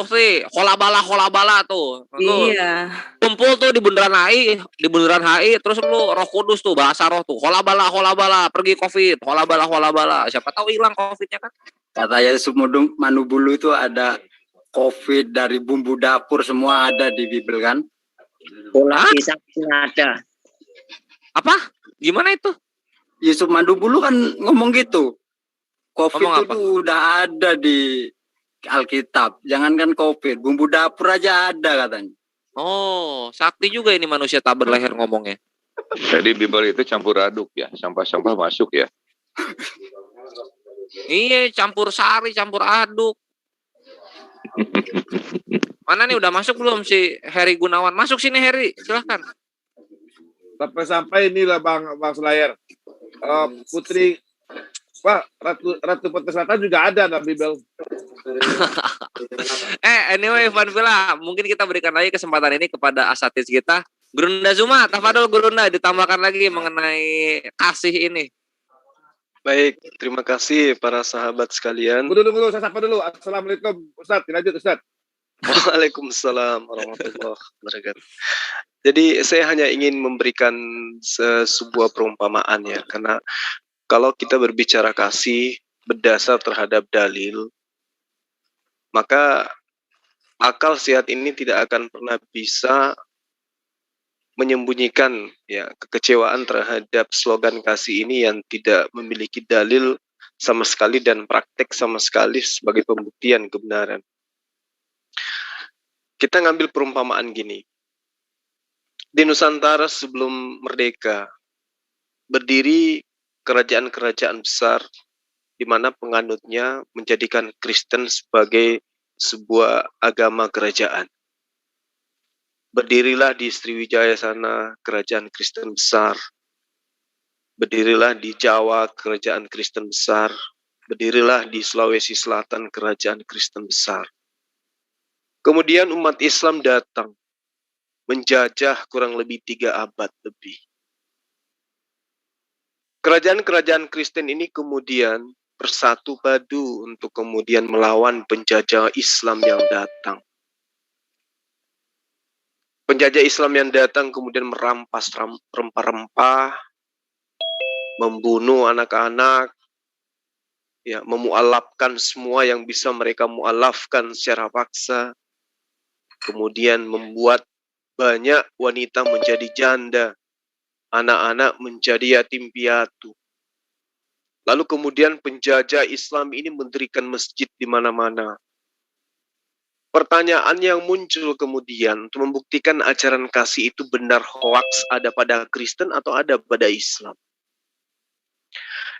sih. Hola bala tuh. Iya. Kumpul tuh di bundaran HI, terus lu Roh Kudus tuh, bahasa roh tuh. Hola bala, pergi COVID. Hola bala. Siapa tahu hilang COVID-nya kan? Katanya Sumudung Manubulu itu ada COVID, dari bumbu dapur semua ada di Bible kan? Pola kisahnya ada. Apa? Gimana itu? Yusuf Manubulu kan ngomong gitu. COVID itu udah ada di Alkitab. Jangankan COVID, bumbu dapur aja ada katanya. Oh, sakti juga ini manusia tak berleher ngomongnya. Jadi Bible itu campur aduk ya, sampah-sampah masuk ya. Iya, campur sari, campur aduk. Mana nih udah masuk belum si Heri Gunawan? Masuk sini Heri, silahkan. Sampai inilah Bang Selayar. Putri Pak, Ratu Pantai Selatan juga ada dalam Bible. Anyway, Van Villa, mungkin kita berikan lagi kesempatan ini kepada asatidz kita. Gurunda Zuma, tafadhol Gurunda, ditambahkan lagi mengenai kasih ini. Baik, terima kasih para sahabat sekalian. Dulu, saya sapa dulu. Assalamualaikum, Ustadz. Lanjut, Ustadz. Waalaikumsalam warahmatullahi wabarakatuh. Jadi saya hanya ingin memberikan sebuah perumpamaan ya, karena kalau kita berbicara kasih berdasar terhadap dalil, maka akal sehat ini tidak akan pernah bisa menyembunyikan ya kekecewaan terhadap slogan kasih ini yang tidak memiliki dalil sama sekali dan praktek sama sekali sebagai pembuktian kebenaran. Kita ngambil perumpamaan gini. Di Nusantara sebelum merdeka berdiri kerajaan-kerajaan besar di mana penganutnya menjadikan Kristen sebagai sebuah agama kerajaan. Berdirilah di Sriwijaya sana kerajaan Kristen besar. Berdirilah di Jawa kerajaan Kristen besar. Berdirilah di Sulawesi Selatan kerajaan Kristen besar. Kemudian umat Islam datang menjajah kurang lebih 3 abad lebih. Kerajaan-kerajaan Kristen ini kemudian bersatu padu untuk kemudian melawan penjajah Islam yang datang. Penjajah Islam yang datang kemudian merampas rempah-rempah, membunuh anak-anak, ya, memualafkan semua yang bisa mereka mualafkan secara paksa, kemudian membuat banyak wanita menjadi janda, anak-anak menjadi yatim piatu. Lalu kemudian penjajah Islam ini mendirikan masjid di mana-mana. Pertanyaan yang muncul kemudian untuk membuktikan ajaran kasih itu benar hoaks ada pada Kristen atau ada pada Islam.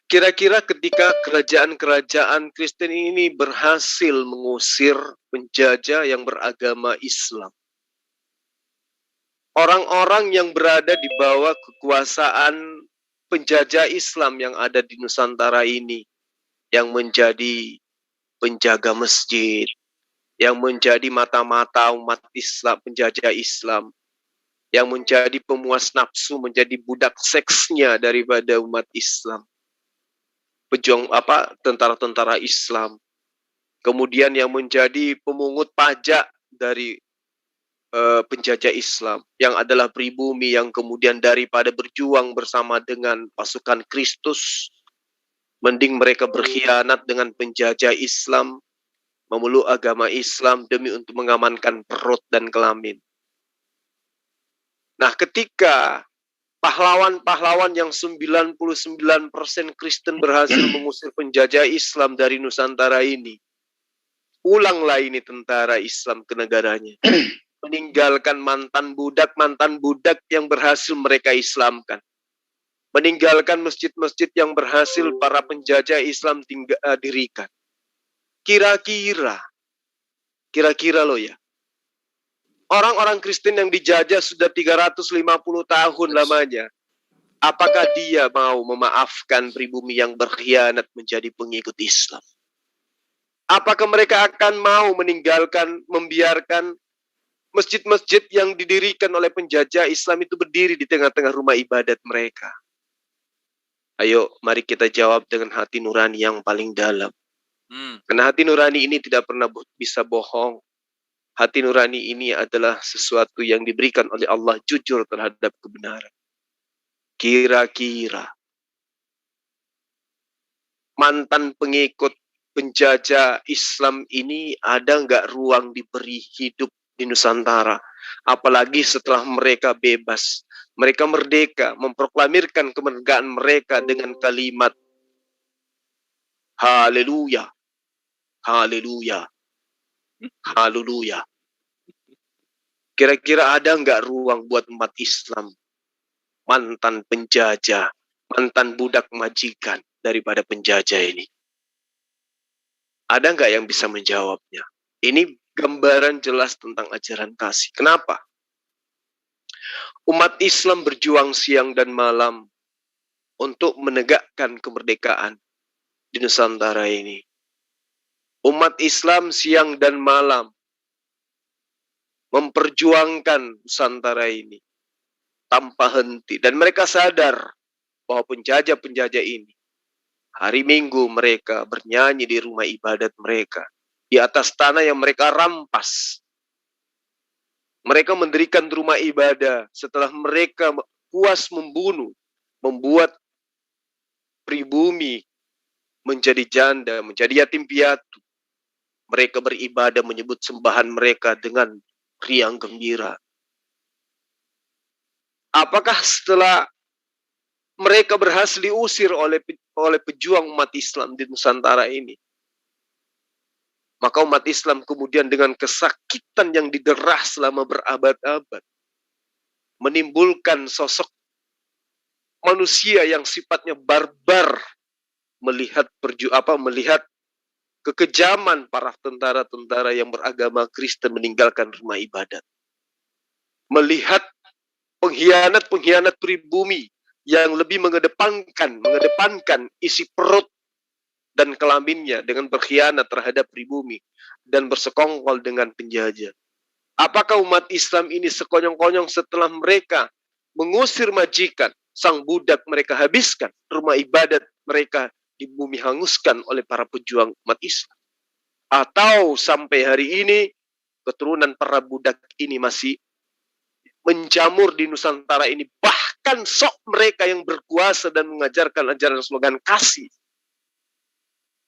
Kira-kira ketika kerajaan-kerajaan Kristen ini berhasil mengusir penjajah yang beragama Islam, orang-orang yang berada di bawah kekuasaan penjajah Islam yang ada di Nusantara ini, yang menjadi penjaga masjid, yang menjadi mata-mata umat Islam, penjajah Islam, yang menjadi pemuas nafsu, menjadi budak seksnya daripada umat Islam, pejuang tentara-tentara Islam, kemudian yang menjadi pemungut pajak dari penjajah Islam, yang adalah pribumi yang kemudian daripada berjuang bersama dengan pasukan Kristus, mending mereka berkhianat dengan penjajah Islam, memeluk agama Islam demi untuk mengamankan perut dan kelamin. Nah, ketika pahlawan-pahlawan yang 99% Kristen berhasil mengusir penjajah Islam dari Nusantara ini, ulanglah ini tentara Islam ke negaranya. Meninggalkan mantan budak yang berhasil mereka Islamkan. Meninggalkan masjid-masjid yang berhasil para penjajah Islam dirikan. Kira-kira loh ya, orang-orang Kristen yang dijajah sudah 350 tahun lamanya, apakah dia mau memaafkan pribumi yang berkhianat menjadi pengikut Islam? Apakah mereka akan mau membiarkan masjid-masjid yang didirikan oleh penjajah Islam itu berdiri di tengah-tengah rumah ibadat mereka? Ayo, mari kita jawab dengan hati nurani yang paling dalam. Karena hati nurani ini tidak pernah bisa bohong. Hati nurani ini adalah sesuatu yang diberikan oleh Allah jujur terhadap kebenaran. Kira-kira mantan pengikut penjajah Islam ini ada nggak ruang diberi hidup di Nusantara? Apalagi setelah mereka bebas, mereka merdeka, memproklamirkan kemerdekaan mereka dengan kalimat Haleluya, Haleluya, Haleluya. Kira-kira ada nggak ruang buat umat Islam, mantan penjajah, mantan budak majikan, daripada penjajah ini? Ada nggak yang bisa menjawabnya? Ini gambaran jelas tentang ajaran kasih. Kenapa? Umat Islam berjuang siang dan malam untuk menegakkan kemerdekaan di Nusantara ini. Umat Islam siang dan malam memperjuangkan Nusantara ini tanpa henti. Dan mereka sadar bahwa penjajah-penjajah ini, hari Minggu mereka bernyanyi di rumah ibadat mereka, di atas tanah yang mereka rampas. Mereka mendirikan rumah ibadah setelah mereka puas membunuh, membuat pribumi menjadi janda, menjadi yatim piatu. Mereka beribadah menyebut sembahan mereka dengan riang gembira. Apakah setelah mereka berhasil diusir oleh pejuang umat Islam di Nusantara ini, maka umat Islam kemudian dengan kesakitan yang diderah selama berabad-abad menimbulkan sosok manusia yang sifatnya barbar, melihat kekejaman para tentara-tentara yang beragama Kristen meninggalkan rumah ibadat. Melihat pengkhianat-pengkhianat pribumi yang lebih mengedepankan isi perut dan kelaminnya dengan berkhianat terhadap pribumi dan bersekongkol dengan penjajah. Apakah umat Islam ini sekonyong-konyong setelah mereka mengusir majikan, sang budak mereka habiskan, rumah ibadat mereka di bumi hanguskan oleh para pejuang umat Islam? Atau sampai hari ini keturunan para budak ini masih menjamur di Nusantara ini, bahkan sok mereka yang berkuasa dan mengajarkan ajaran slogan kasih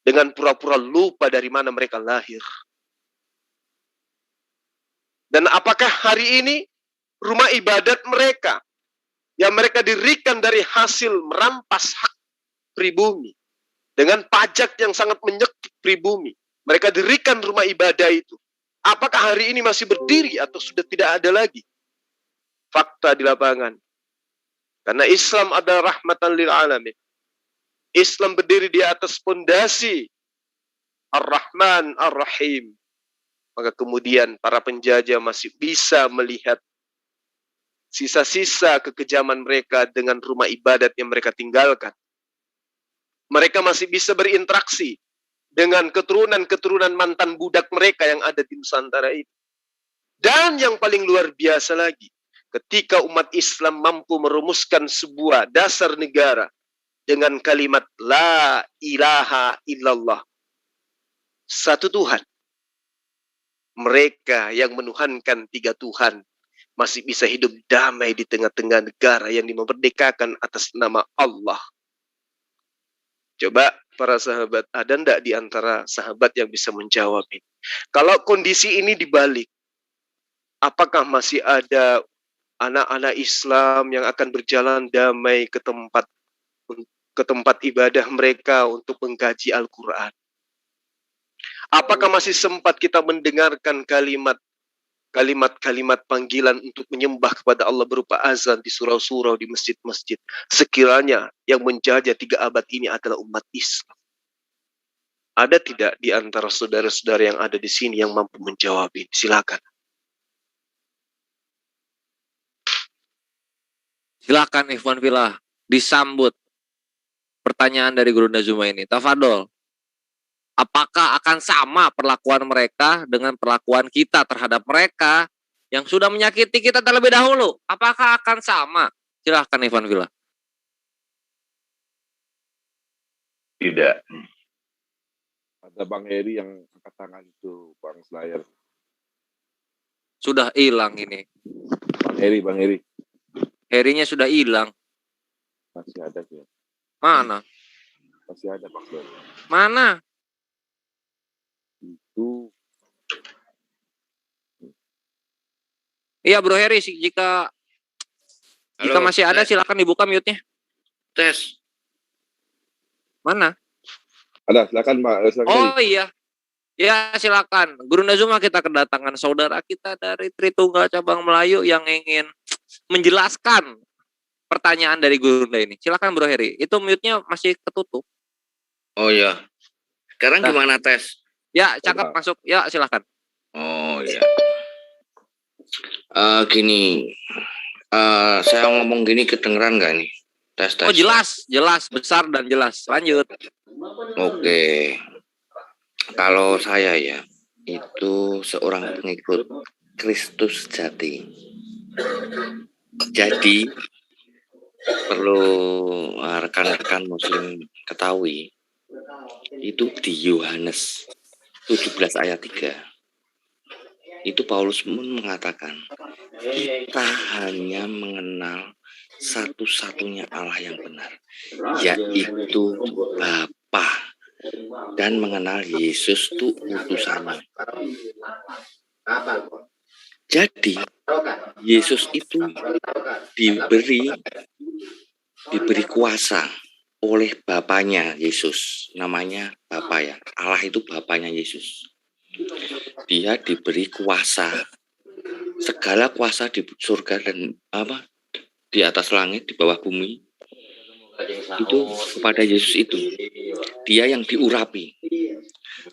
dengan pura-pura lupa dari mana mereka lahir. Dan apakah hari ini rumah ibadat mereka yang mereka dirikan dari hasil merampas hak pribumi dengan pajak yang sangat menyekik pribumi, mereka dirikan rumah ibadah itu, apakah hari ini masih berdiri atau sudah tidak ada lagi? Fakta di lapangan. Karena Islam adalah rahmatan lil alamin. Islam berdiri di atas pondasi Ar-Rahman Ar-Rahim. Maka kemudian para penjajah masih bisa melihat sisa-sisa kekejaman mereka dengan rumah ibadat yang mereka tinggalkan. Mereka masih bisa berinteraksi dengan keturunan-keturunan mantan budak mereka yang ada di Nusantara itu. Dan yang paling luar biasa lagi, ketika umat Islam mampu merumuskan sebuah dasar negara dengan kalimat La ilaha illallah, satu Tuhan. Mereka yang menuhankan tiga Tuhan masih bisa hidup damai di tengah-tengah negara yang dimerdekakan atas nama Allah. Coba para sahabat, ada ndak di antara sahabat yang bisa menjawab ini? Kalau kondisi ini dibalik, apakah masih ada anak-anak Islam yang akan berjalan damai ke tempat ibadah mereka untuk mengkaji Al-Quran? Apakah masih sempat kita mendengarkan kalimat-kalimat panggilan untuk menyembah kepada Allah berupa azan di surau-surau, di masjid-masjid? Sekiranya yang menjajah 3 abad ini adalah umat Islam. Ada tidak di antara saudara-saudara yang ada di sini yang mampu menjawab ini? Silakan. Silakan Ikhwan Fillah, disambut pertanyaan dari Guru Nazuma ini. Tafadol. Apakah akan sama perlakuan mereka dengan perlakuan kita terhadap mereka yang sudah menyakiti kita terlebih dahulu? Apakah akan sama? Silahkan Ikhwan Fillah. Tidak. Ada Bang Heri yang angkat tangan itu, Bang Slayer. Sudah hilang ini. Bang Heri. Herinya sudah hilang. Masih ada sih. Mana? Masih ada Bang Slayer. Mana? Itu. Iya Bro Heri, jika masih ada silakan dibuka mute-nya. Tes. Mana? Ada, silakan Pak. Oh iya. Ya silakan. Guru Nazuma, kita kedatangan saudara kita dari Tritunggal Cabang Melayu yang ingin menjelaskan pertanyaan dari Guru ini. Silakan Bro Heri. Itu mute-nya masih ketutup. Oh ya. Sekarang Nah. gimana tes? Ya, cakep masuk. Ya, silakan. Oh ya. Gini. Saya ngomong gini kedengeran nggak nih? Tes. Oh, jelas, besar dan jelas. Lanjut. Oke. Kalau saya ya, itu seorang pengikut Kristus sejati. Jadi perlu rekan-rekan muslim ketahui, itu di Yohanes 17 ayat 3 itu Paulus pun mengatakan kita hanya mengenal satu-satunya Allah yang benar, yaitu Bapa, dan mengenal Yesus itu utusannya. Jadi Yesus itu diberi kuasa oleh Bapanya Yesus, namanya Bapa ya. Allah itu Bapanya Yesus. Dia diberi kuasa, segala kuasa di surga dan di atas langit, di bawah bumi, itu kepada Yesus itu. Dia yang diurapi.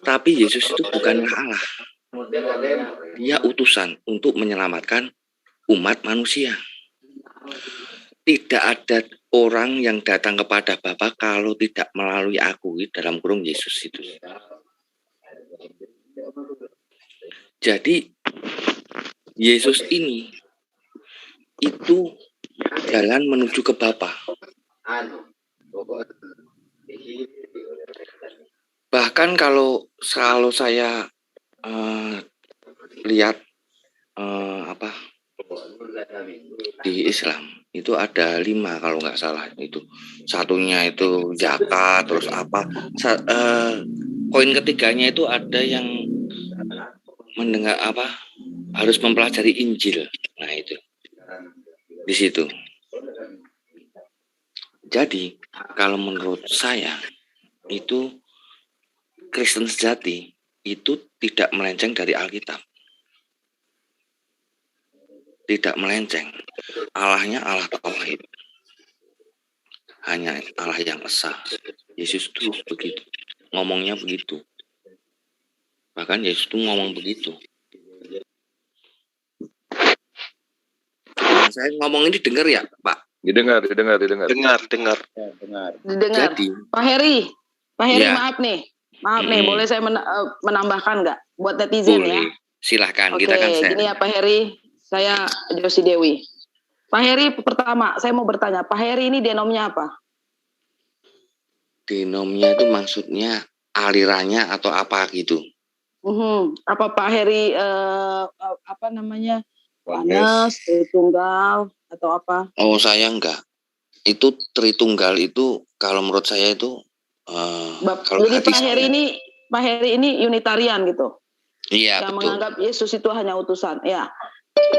Tapi Yesus itu bukanlah Allah. Dia utusan untuk menyelamatkan umat manusia. Tidak ada orang yang datang kepada Bapa kalau tidak melalui aku, dalam kurung Yesus itu. Jadi Yesus ini itu jalan menuju ke Bapa. Bahkan kalau saya lihat di Islam itu ada 5 kalau nggak salah itu. Satunya itu zakat, terus poin ketiganya itu ada yang mendengar harus mempelajari Injil. Nah itu di situ. Jadi kalau menurut saya itu Kristen sejati itu tidak melenceng dari Alkitab. Tidak melenceng. Allahnya Allah tauhid. Hanya Allah yang esa. Yesus itu begitu. Ngomongnya begitu. Bahkan Yesus itu ngomong begitu. Saya ngomong ini dengar ya, Pak? Didengar. Dengar. Jadi, Pak Heri, ya. maaf nih, boleh saya menambahkan nggak buat netizen ya? Silahkan, Oke, kita kan share. gini ya Pak Heri, saya Josi Dewi. Pak Heri, pertama saya mau bertanya, Pak Heri ini denomnya apa? Denomnya itu maksudnya alirannya atau apa gitu? Apa Pak Heri Oneness, Tritunggal atau apa? Oh, saya enggak. Itu Tritunggal itu kalau menurut saya itu kalau jadi hati Pak Heri ini Unitarian gitu. Iya, yang betul. menganggap Yesus itu hanya utusan. Ya.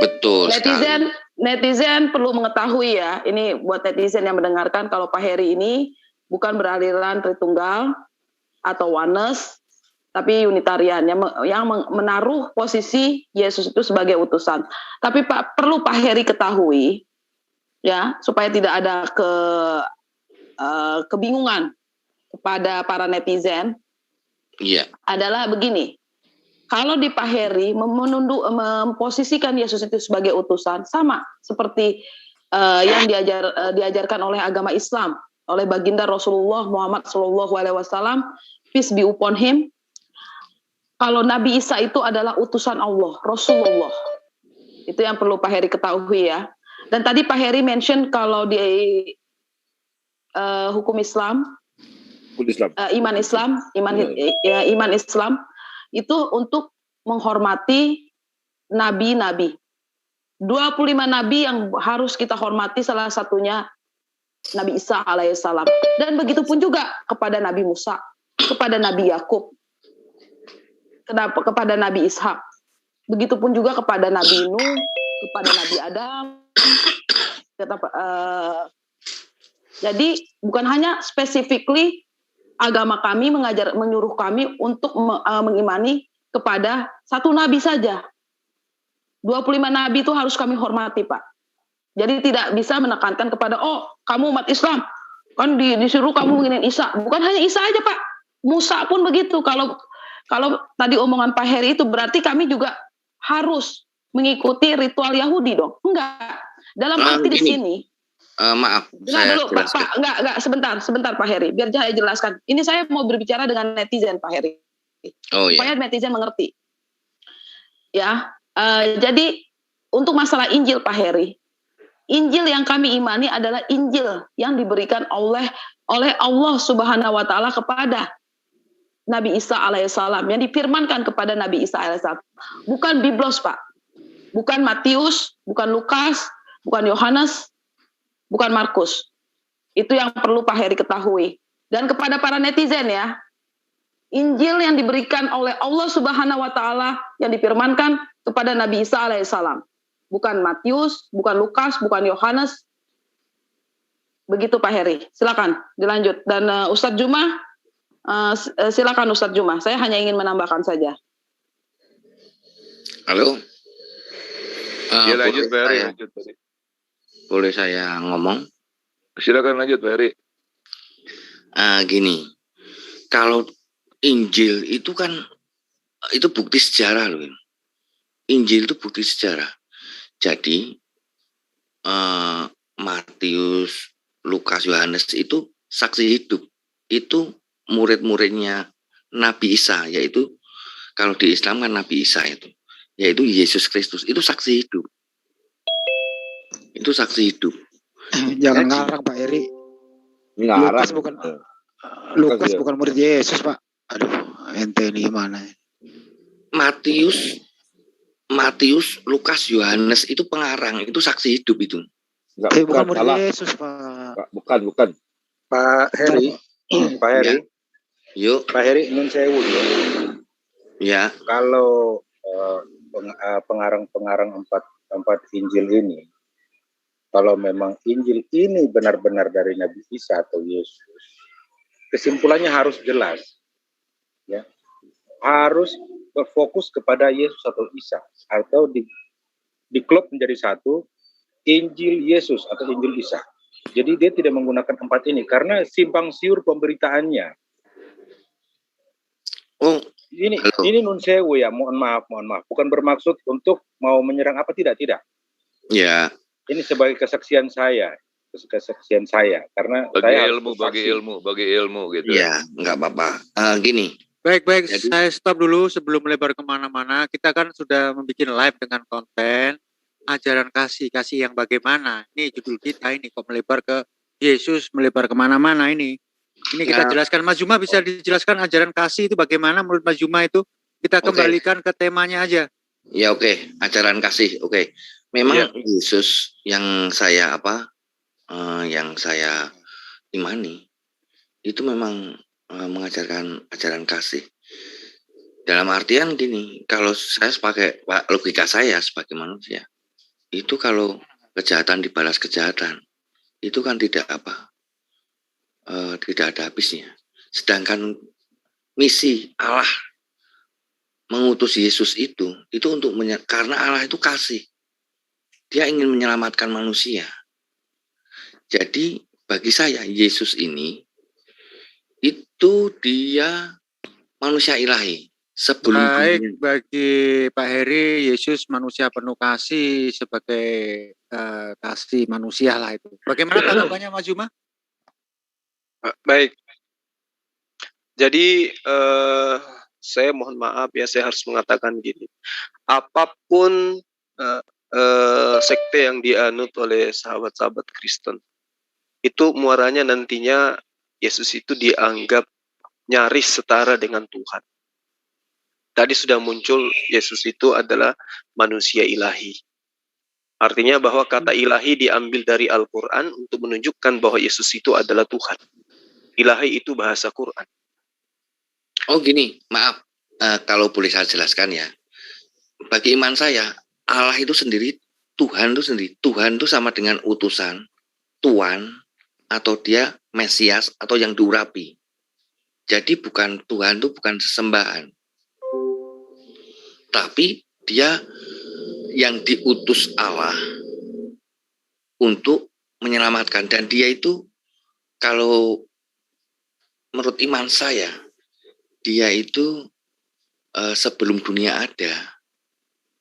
Betul sekali. Netizen perlu mengetahui ya, ini buat netizen yang mendengarkan kalau Pak Heri ini bukan beraliran Tritunggal atau Oneness, tapi Unitarian yang menaruh posisi Yesus itu sebagai utusan. Tapi perlu Pak Heri ketahui ya, supaya tidak ada kebingungan kepada para netizen. Iya. Adalah begini. Kalau di Pak Heri memposisikan Yesus itu sebagai utusan, sama seperti yang diajarkan oleh agama Islam, oleh baginda Rasulullah Muhammad SAW, peace be upon him. Kalau Nabi Isa itu adalah utusan Allah, Rasulullah. Itu yang perlu Pak Heri ketahui ya. Dan tadi Pak Heri mention kalau di hukum Islam, iman Islam itu untuk menghormati nabi-nabi. 25 nabi yang harus kita hormati, salah satunya Nabi Isa alaihissalam. Dan begitu pun juga kepada Nabi Musa, kepada Nabi Yakub, kepada Nabi Ishak. Begitupun juga kepada Nabi Nuh, kepada Nabi Adam. Jadi bukan hanya specifically agama kami menyuruh kami untuk mengimani kepada satu nabi saja. 25 nabi itu harus kami hormati, Pak. Jadi tidak bisa menekankan kepada, oh kamu umat Islam, kan disuruh kamu mengingin Isa. Bukan hanya Isa aja, Pak. Musa pun begitu. Kalau tadi omongan Pak Heri itu berarti kami juga harus mengikuti ritual Yahudi dong? Enggak. Dalam arti di sini. Maaf, saya dulu, Pak, enggak, sebentar Pak Heri, biar saya jelaskan. Ini saya mau berbicara dengan netizen, Pak Heri. Oh, supaya netizen mengerti. Ya, jadi untuk masalah Injil, Pak Heri, Injil yang kami imani adalah Injil yang diberikan oleh Allah Subhanahu wa taala kepada Nabi Isa alaihissalam, yang difirmankan kepada Nabi Isa alaihissalam. Bukan Biblos, Pak. Bukan Matius, bukan Lukas, bukan Yohanes, bukan Markus. Itu yang perlu Pak Heri ketahui. Dan kepada para netizen ya, Injil yang diberikan oleh Allah Subhanahu wa taala yang difirmankan kepada Nabi Isa alaihissalam. Bukan Matius, bukan Lukas, bukan Yohanes. Begitu Pak Heri. Silakan dilanjut. Dan Ustadz Juma, silakan Ustadz Juma. Saya hanya ingin menambahkan saja. Halo. Ya lanjut Pak Heri. Boleh saya ngomong? Silakan lanjut Pak Heri. Gini, kalau Injil itu kan itu bukti sejarah loh. Injil itu bukti sejarah. Jadi Matius, Lukas, Yohanes itu saksi hidup. Itu murid-muridnya Nabi Isa, yaitu kalau di Islam kan Nabi Isa itu, yaitu Yesus Kristus. Itu saksi hidup. Itu saksi hidup. Jangan ngarang Pak Eri. Lukas bukan murid Yesus, Pak. Aduh, ente ini gimana? Matius, Lukas, Yohanes itu pengarang, itu saksi hidup itu. Bukan murid Yesus, Pak. Bukan. Pak Heri. Pak Heri. Ya. Yuk. Pak Heri, nun sewu ya. Ya. Kalau pengarang-pengarang empat Injil ini, kalau memang Injil ini benar-benar dari Nabi Isa atau Yesus, kesimpulannya harus jelas, ya, harus berfokus kepada Yesus atau Isa, atau diklop menjadi satu, Injil Yesus atau Injil Isa. Jadi dia tidak menggunakan empat ini karena simpang siur pemberitaannya. Oh, ini nun sewu ya, mohon maaf, bukan bermaksud untuk mau menyerang apa, tidak. Ya. Ini sebagai kesaksian saya karena bagi ilmu gitu. Ya, nggak apa-apa. Gini. Baik, saya stop dulu sebelum melebar kemana-mana. Kita kan sudah membuat live dengan konten ajaran kasih yang bagaimana. Ini judul kita ini, kok melebar ke Yesus, melebar kemana-mana ini. Ini kita jelaskan. Mas Juma bisa dijelaskan ajaran kasih itu bagaimana menurut Mas Juma itu? Kita kembalikan ke temanya aja. Ya oke. Ajaran kasih. Oke. Memang Yesus yang saya imani itu memang mengajarkan ajaran kasih. Dalam artian gini, kalau saya sebagai logika saya sebagai manusia, itu kalau kejahatan dibalas kejahatan, itu kan tidak ada habisnya. Sedangkan misi Allah mengutus Yesus itu untuk karena Allah itu kasih. Dia ingin menyelamatkan manusia. Jadi bagi saya Yesus ini itu dia manusia ilahi. Baik, bagi Pak Heri, Yesus manusia penuh kasih sebagai kasih manusia lah itu. Bagaimana tanggapannya Mas Juma? Baik. Jadi saya mohon maaf ya, saya harus mengatakan gini. Apapun sekte yang dianut oleh sahabat-sahabat Kristen, itu muaranya nantinya Yesus itu dianggap nyaris setara dengan Tuhan. Tadi sudah muncul Yesus itu adalah manusia ilahi. Artinya bahwa kata ilahi diambil dari Al-Quran untuk menunjukkan bahwa Yesus itu adalah Tuhan. Ilahi itu bahasa Quran. Oh gini, maaf, kalau boleh saya jelaskan ya. Bagi iman saya, Allah itu sendiri, Tuhan itu sendiri. Tuhan itu sama dengan utusan, Tuhan, atau dia Mesias, atau yang diurapi. Jadi Tuhan itu bukan sesembahan. Tapi dia yang diutus Allah untuk menyelamatkan. Dan dia itu, kalau menurut iman saya, dia itu sebelum dunia ada,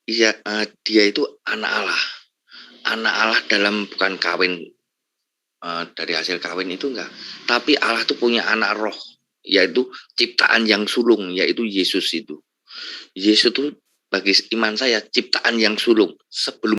dia itu anak Allah dalam bukan kawin dari hasil kawin itu enggak, tapi Allah itu punya anak roh, yaitu ciptaan yang sulung, yaitu Yesus itu. Yesus itu bagi iman saya ciptaan yang sulung sebelum